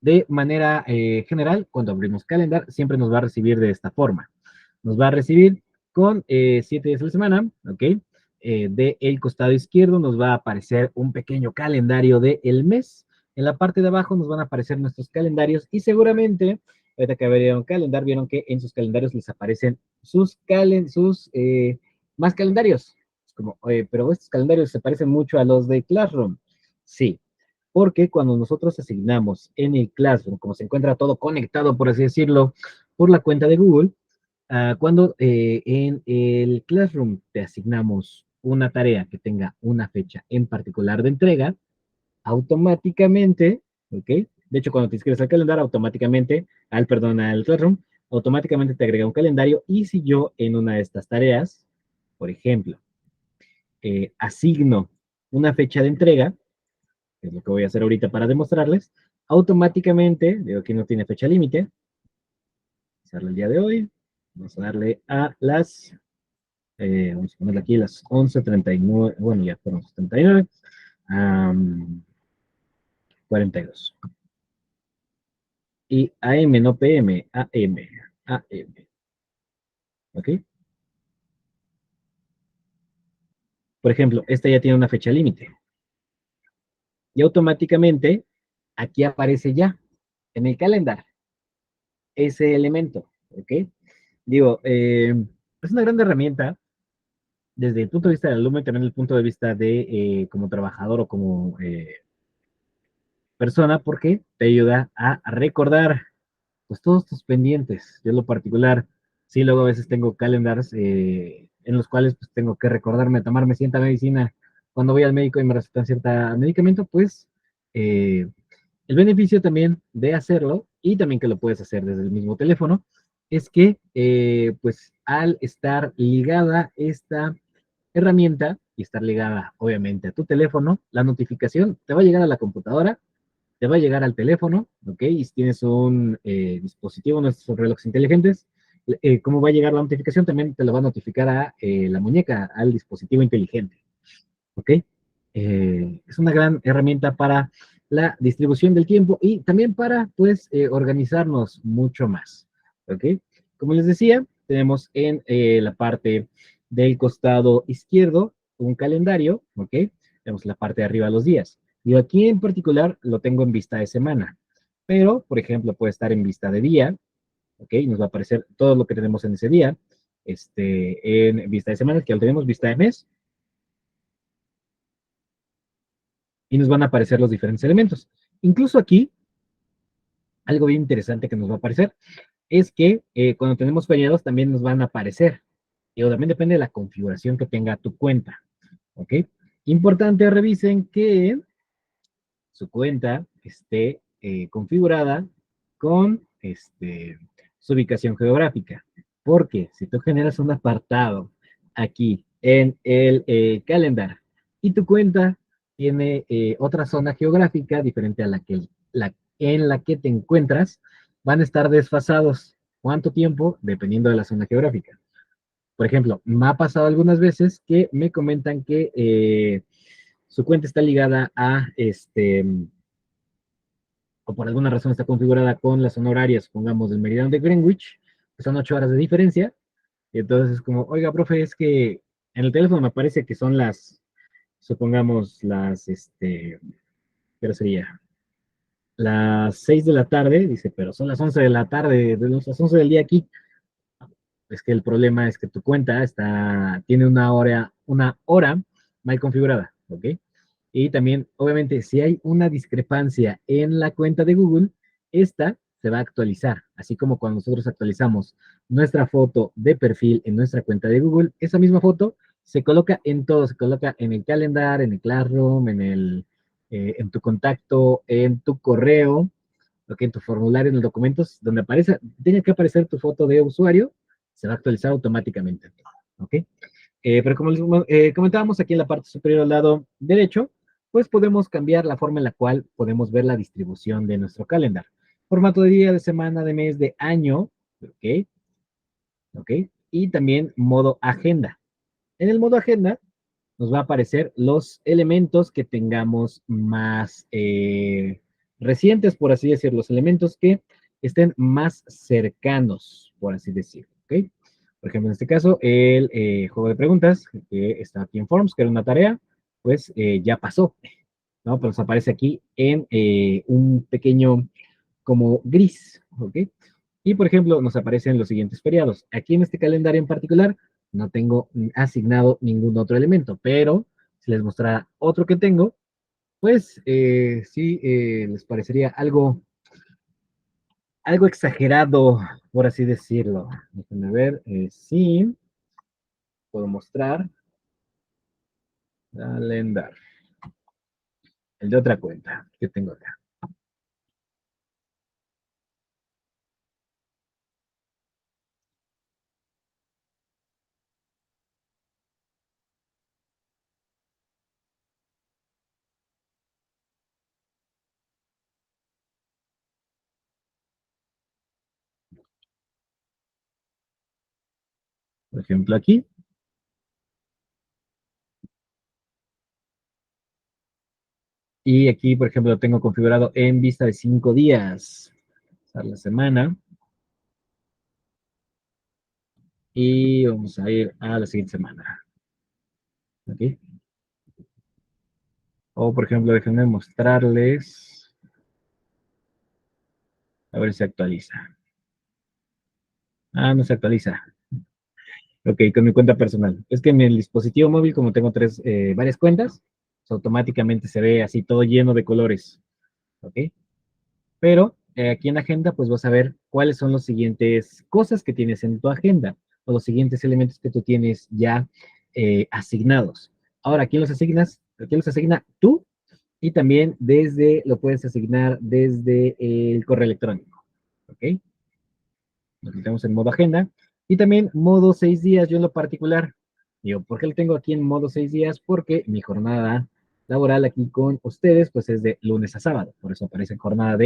de manera general, cuando abrimos calendar, siempre nos va a recibir de esta forma. Nos va a recibir con 7 días a la semana, ¿ok? De el costado izquierdo nos va a aparecer un pequeño calendario del mes. En la parte de abajo nos van a aparecer nuestros calendarios y seguramente, ahorita que abrieron calendar, vieron que en sus calendarios les aparecen sus más calendarios. Es como, pero estos calendarios se parecen mucho a los de Classroom. Sí, porque cuando nosotros asignamos en el Classroom, como se encuentra todo conectado, por así decirlo, por la cuenta de Google, cuando en el Classroom te asignamos una tarea que tenga una fecha en particular de entrega, automáticamente, ¿ok? De hecho, cuando te inscribes al calendario, perdón, al Classroom, automáticamente te agrega un calendario y si yo en una de estas tareas, por ejemplo, asigno una fecha de entrega, que es lo que voy a hacer ahorita para demostrarles, automáticamente, digo que no tiene fecha límite, vamos a darle el día de hoy, vamos a darle a vamos a ponerle aquí las 11:39, bueno, ya fueron 39, um, 42. Y AM, no PM, AM, AM, ¿ok? Por ejemplo, esta ya tiene una fecha límite y automáticamente aquí aparece ya en el calendar ese elemento, ¿ok? Digo, es una gran herramienta desde el punto de vista del alumno y también desde el punto de vista de como trabajador o como persona, porque te ayuda a recordar pues todos tus pendientes. Yo en lo particular, sí, luego a veces tengo calendars en los cuales pues tengo que recordarme tomarme cierta medicina cuando voy al médico y me recetan cierto medicamento, pues eh, el beneficio también de hacerlo, y también que lo puedes hacer desde el mismo teléfono, es que pues al estar ligada esta herramienta y estar ligada obviamente a tu teléfono, la notificación te va a llegar a la computadora, te va a llegar al teléfono, ¿ok? Y si tienes un dispositivo, nuestros relojes inteligentes, cómo va a llegar la notificación, también te lo va a notificar a la muñeca, al dispositivo inteligente, ¿ok? Es una gran herramienta para la distribución del tiempo y también para, pues, organizarnos mucho más, ¿ok? Como les decía, tenemos en la parte del costado izquierdo un calendario, ¿ok? Tenemos la parte de arriba los días. Yo aquí en particular lo tengo en vista de semana, pero, por ejemplo, puede estar en vista de día, ¿ok? Nos va a aparecer todo lo que tenemos en ese día, en vista de semana, que lo tenemos vista de mes, y nos van a aparecer los diferentes elementos. Incluso aquí, algo bien interesante que nos va a aparecer es que cuando tenemos feriados también nos van a aparecer. Y también depende de la configuración que tenga tu cuenta, ¿ok? Importante, revisen que su cuenta esté configurada con su ubicación geográfica. Porque si tú generas un apartado aquí en el calendar y tu cuenta tiene otra zona geográfica diferente a en la que te encuentras, van a estar desfasados. ¿Cuánto tiempo? Dependiendo de la zona geográfica. Por ejemplo, me ha pasado algunas veces que me comentan que su cuenta está ligada a o por alguna razón está configurada con la zona horaria, supongamos, del meridiano de Greenwich, que son 8 horas de diferencia, y entonces es como, oiga, profe, es que en el teléfono me parece que son supongamos, ¿qué sería? Las 6 de la tarde, dice, pero son las 11 de la tarde, de las 11 del día aquí. Es que el problema es que tu cuenta tiene una hora mal configurada, ¿ok? Y también, obviamente, si hay una discrepancia en la cuenta de Google, esta se va a actualizar, así como cuando nosotros actualizamos nuestra foto de perfil en nuestra cuenta de Google, esa misma foto se coloca en todo, se coloca en el calendar, en el Classroom, en tu contacto, en tu correo, ¿ok? En tu formulario, en los documentos, donde tenga que aparecer tu foto de usuario, se va a actualizar automáticamente, ¿ok? Pero como les comentábamos aquí en la parte superior al lado derecho, pues podemos cambiar la forma en la cual podemos ver la distribución de nuestro calendar. Formato de día, de semana, de mes, de año, ¿ok? ¿Ok? Y también modo agenda. En el modo agenda nos va a aparecer los elementos que tengamos más recientes, por así decirlo, los elementos que estén más cercanos, por así decirlo, ¿ok? Por ejemplo, en este caso, el juego de preguntas que está aquí en Forms, que era una tarea, pues ya pasó, ¿no? Pero nos aparece aquí en un pequeño como gris, ¿ok? Y por ejemplo, nos aparecen los siguientes feriados. Aquí en este calendario en particular no tengo asignado ningún otro elemento, pero si les mostrara otro que tengo, pues sí les parecería algo exagerado, por así decirlo. Déjenme ver, sí, puedo mostrar calendar, el de otra cuenta que tengo acá. Por ejemplo, aquí. Y aquí, por ejemplo, lo tengo configurado en vista de 5 días a la semana. Y vamos a ir a la siguiente semana. ¿Ok? O, por ejemplo, déjenme mostrarles. A ver si se actualiza. Ah, no se actualiza. Ok, con mi cuenta personal. Es que en el dispositivo móvil, como tengo varias cuentas, pues, automáticamente se ve así todo lleno de colores. ¿Ok? Pero aquí en la agenda, pues vas a ver cuáles son las siguientes cosas que tienes en tu agenda o los siguientes elementos que tú tienes ya asignados. Ahora, ¿quién los asignas? ¿Quién los asigna? Tú y también lo puedes asignar desde el correo electrónico. ¿Ok? Lo tenemos en modo agenda. Y también modo 6 días, yo en lo particular. Digo, ¿por qué lo tengo aquí en modo 6 días? Porque mi jornada laboral aquí con ustedes, pues es de lunes a sábado. Por eso aparece jornada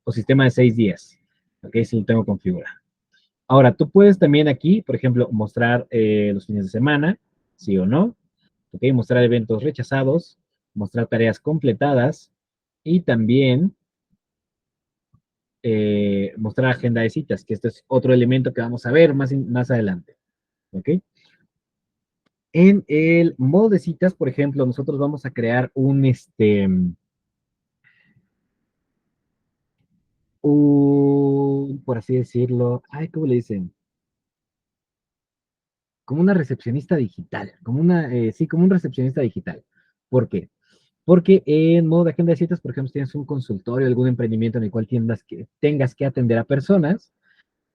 o sistema de 6 días. ¿Ok? Si lo tengo configurado. Ahora, tú puedes también aquí, por ejemplo, mostrar los fines de semana, sí o no. ¿Ok? Mostrar eventos rechazados, mostrar tareas completadas y también mostrar agenda de citas, que este es otro elemento que vamos a ver más adelante. ¿Ok? En el modo de citas, por ejemplo, nosotros vamos a crear por así decirlo, ay, ¿cómo le dicen? Como una recepcionista digital, sí, como un recepcionista digital. ¿Por qué? Porque en modo de agenda de citas, por ejemplo, si tienes un consultorio, algún emprendimiento en el cual tengas que atender a personas,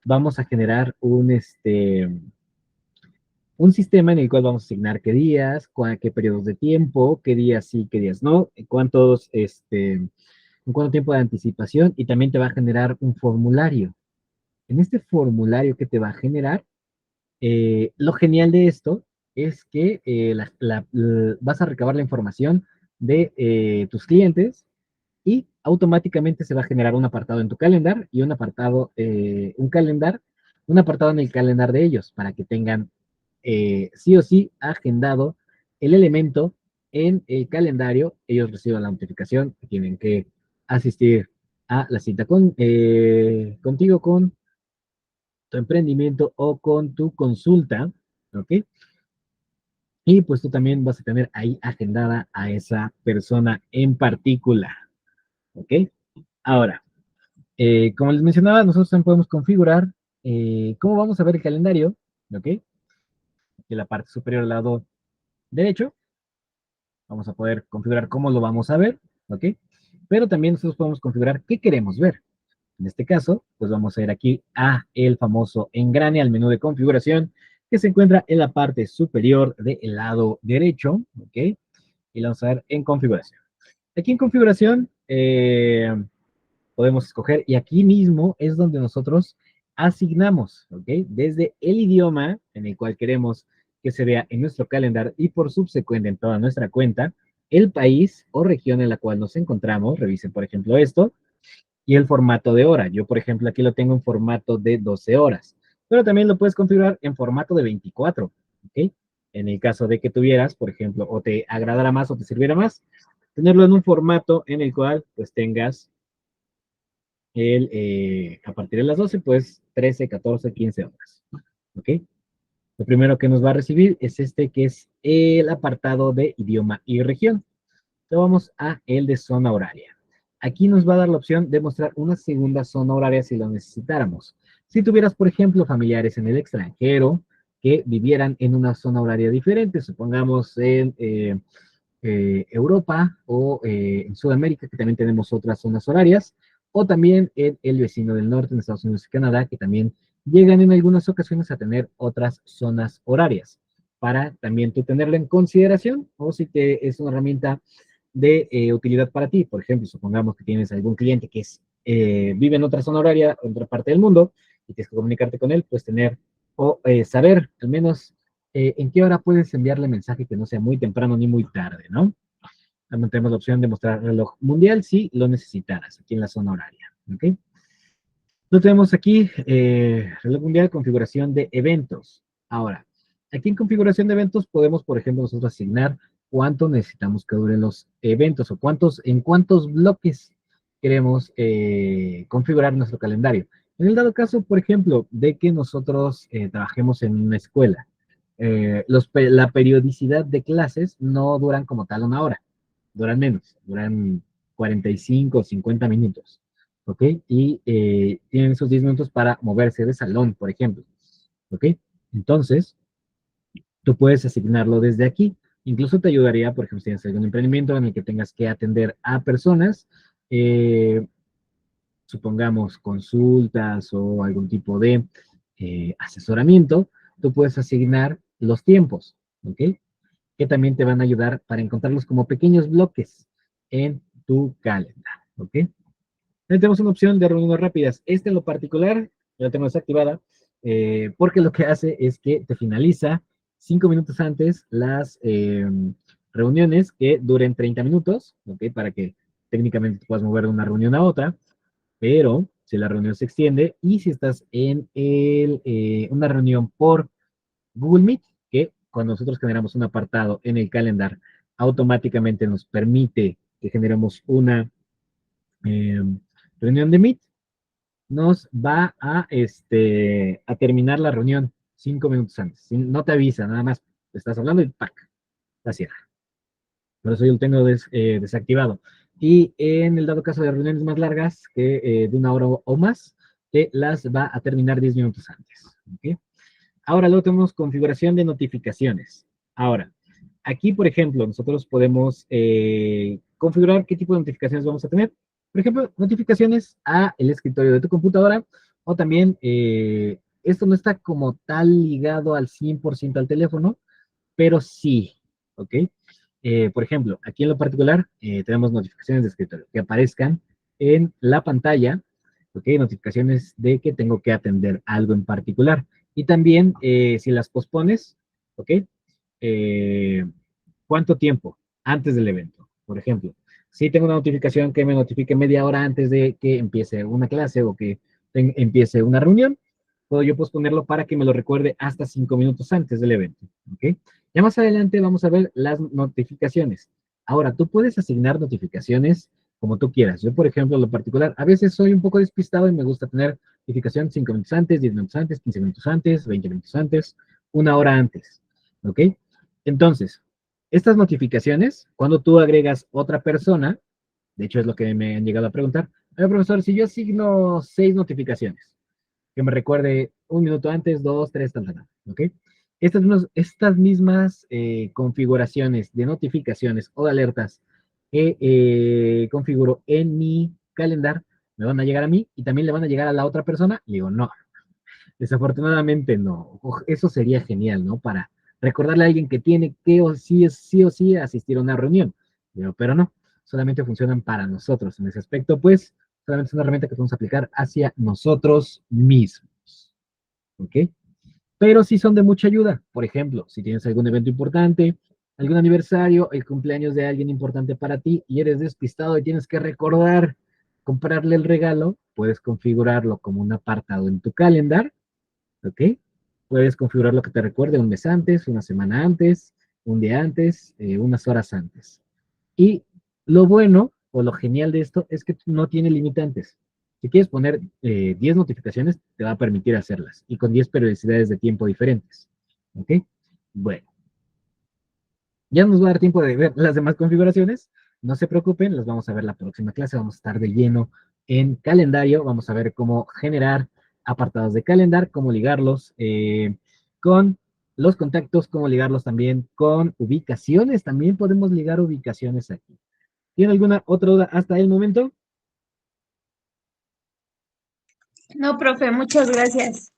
vamos a generar un sistema en el cual vamos a asignar qué días, qué periodos de tiempo, qué días sí, qué días no, en cuánto tiempo de anticipación, y también te va a generar un formulario. En este formulario que te va a generar, lo genial de esto es que vas a recabar la información de tus clientes y automáticamente se va a generar un apartado en tu calendar y un apartado en el calendar de ellos para que tengan sí o sí agendado el elemento en el calendario. Ellos reciban la notificación que tienen que asistir a la cita contigo, con tu emprendimiento o con tu consulta, ¿ok? Y pues tú también vas a tener ahí agendada a esa persona en particular, ¿ok? Ahora, como les mencionaba, nosotros también podemos configurar cómo vamos a ver el calendario, ¿ok? En la parte superior al lado derecho, vamos a poder configurar cómo lo vamos a ver, ¿ok? Pero también nosotros podemos configurar qué queremos ver. En este caso, pues vamos a ir aquí a el famoso engrane, al menú de configuración, que se encuentra en la parte superior del lado derecho, ¿ok? Y lo vamos a ver en configuración. Aquí en configuración, podemos escoger, y aquí mismo es donde nosotros asignamos, ¿ok? Desde el idioma en el cual queremos que se vea en nuestro calendario y por subsecuente en toda nuestra cuenta, el país o región en la cual nos encontramos, revisen por ejemplo esto, y el formato de hora. Yo, por ejemplo, aquí lo tengo en formato de 12 horas, pero también lo puedes configurar en formato de 24, ¿ok? En el caso de que tuvieras, por ejemplo, o te agradara más o te sirviera más, tenerlo en un formato en el cual pues tengas a partir de las 12, pues 13, 14, 15 horas. ¿Ok? Lo primero que nos va a recibir es este que es el apartado de idioma y región. Lo vamos a el de zona horaria. Aquí nos va a dar la opción de mostrar una segunda zona horaria si lo necesitáramos. Si tuvieras, por ejemplo, familiares en el extranjero que vivieran en una zona horaria diferente, supongamos en Europa o en Sudamérica, que también tenemos otras zonas horarias, o también en el vecino del norte, en Estados Unidos y Canadá, que también llegan en algunas ocasiones a tener otras zonas horarias, para también tú tenerlo en consideración, o si es una herramienta de utilidad para ti. Por ejemplo, supongamos que tienes algún cliente que vive en otra zona horaria, en otra parte del mundo, y tienes que comunicarte con él, pues tener o saber al menos en qué hora puedes enviarle mensaje que no sea muy temprano ni muy tarde, ¿no? También tenemos la opción de mostrar reloj mundial si lo necesitaras aquí en la zona horaria, ¿ok? Lo tenemos aquí, reloj mundial, configuración de eventos. Ahora, aquí en configuración de eventos podemos, por ejemplo, nosotros asignar cuánto necesitamos que duren los eventos o en cuántos bloques queremos configurar nuestro calendario. En el dado caso, por ejemplo, de que nosotros trabajemos en una escuela, la periodicidad de clases no duran como tal una hora, duran menos, duran 45 o 50 minutos. ¿Ok? Y tienen esos 10 minutos para moverse de salón, por ejemplo. ¿Ok? Entonces, tú puedes asignarlo desde aquí. Incluso te ayudaría, por ejemplo, si tienes algún emprendimiento en el que tengas que atender a personas, eh, supongamos consultas o algún tipo de asesoramiento, tú puedes asignar los tiempos, ¿ok? Que también te van a ayudar para encontrarlos como pequeños bloques en tu calendar, ¿ok? También tenemos una opción de reuniones rápidas. Este en lo particular, yo la tengo desactivada, porque lo que hace es que te finaliza 5 minutos antes las reuniones que duren 30 minutos, ¿ok? Para que técnicamente te puedas mover de una reunión a otra, pero si la reunión se extiende y si estás en una reunión por Google Meet, que cuando nosotros generamos un apartado en el calendar, automáticamente nos permite que generemos una eh, reunión de Meet, nos va a terminar la reunión 5 minutos antes. No te avisa, nada más estás hablando y ¡pac! La cierra. Por eso yo lo tengo desactivado. Y en el dado caso de reuniones más largas, que de una hora o más, te las va a terminar 10 minutos antes. ¿Okay? Ahora luego tenemos configuración de notificaciones. Ahora, aquí, por ejemplo, nosotros podemos configurar qué tipo de notificaciones vamos a tener. Por ejemplo, notificaciones a el escritorio de tu computadora o también esto no está como tal ligado al 100% al teléfono, pero sí, ¿ok? Por ejemplo, aquí en lo particular tenemos notificaciones de escritorio que aparezcan en la pantalla, ¿ok? Notificaciones de que tengo que atender algo en particular. Y también si las pospones, ¿ok? Eh, ¿Cuánto tiempo antes del evento? Por ejemplo, si tengo una notificación que me notifique media hora antes de que empiece una clase o que empiece una reunión, puedo yo posponerlo para que me lo recuerde hasta 5 minutos antes del evento, ¿ok? Ya más adelante vamos a ver las notificaciones. Ahora, tú puedes asignar notificaciones como tú quieras. Yo, por ejemplo, en lo particular, a veces soy un poco despistado y me gusta tener notificación 5 minutos antes, 10 minutos antes, 15 minutos antes, 20 minutos antes, una hora antes, ¿ok? Entonces, estas notificaciones, cuando tú agregas otra persona, de hecho es lo que me han llegado a preguntar, profesor, si yo asigno 6 notificaciones, que me recuerde un minuto antes, dos, tres, tal, tal, tal, ¿ok? Estas mismas configuraciones de notificaciones o de alertas que configuro en mi calendar me van a llegar a mí y también le van a llegar a la otra persona. Y digo, no, desafortunadamente no. Eso sería genial, ¿no? Para recordarle a alguien que tiene que sí o sí asistir a una reunión. Pero no, solamente funcionan para nosotros. En ese aspecto, pues, solamente es una herramienta que podemos aplicar hacia nosotros mismos. ¿Ok? Pero sí son de mucha ayuda. Por ejemplo, si tienes algún evento importante, algún aniversario, el cumpleaños de alguien importante para ti y eres despistado y tienes que recordar comprarle el regalo, puedes configurarlo como un apartado en tu calendar, ¿ok? Puedes configurar lo que te recuerde un mes antes, una semana antes, un día antes, unas horas antes. Y lo bueno o lo genial de esto es que no tiene limitantes. Si quieres poner 10 notificaciones, te va a permitir hacerlas y con 10 periodicidades de tiempo diferentes. ¿Ok? Bueno, ya nos va a dar tiempo de ver las demás configuraciones. No se preocupen, las vamos a ver la próxima clase. Vamos a estar de lleno en calendario. Vamos a ver cómo generar apartados de calendar, cómo ligarlos con los contactos, cómo ligarlos también con ubicaciones. También podemos ligar ubicaciones aquí. ¿Tiene alguna otra duda hasta el momento? No, profe, muchas gracias.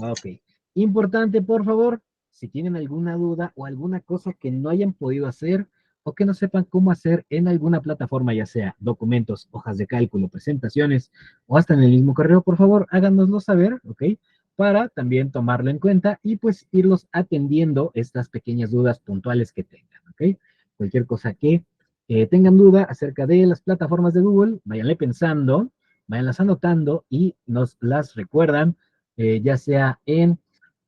Ok. Importante, por favor, si tienen alguna duda o alguna cosa que no hayan podido hacer o que no sepan cómo hacer en alguna plataforma, ya sea documentos, hojas de cálculo, presentaciones o hasta en el mismo correo, por favor, háganoslo saber, ¿ok? Para también tomarlo en cuenta y pues irlos atendiendo estas pequeñas dudas puntuales que tengan, ¿ok? Cualquier cosa que tengan duda acerca de las plataformas de Google, váyanle pensando, váyanlas anotando y nos las recuerdan ya sea en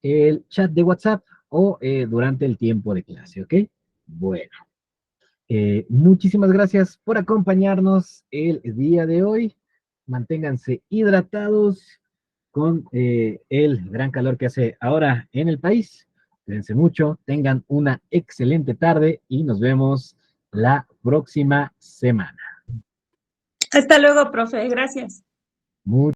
el chat de WhatsApp o durante el tiempo de clase, ¿ok? Bueno, muchísimas gracias por acompañarnos el día de hoy. Manténganse hidratados con el gran calor que hace ahora en el país. Cuídense mucho, tengan una excelente tarde y nos vemos la próxima semana. Hasta luego, profe. Gracias. Muchas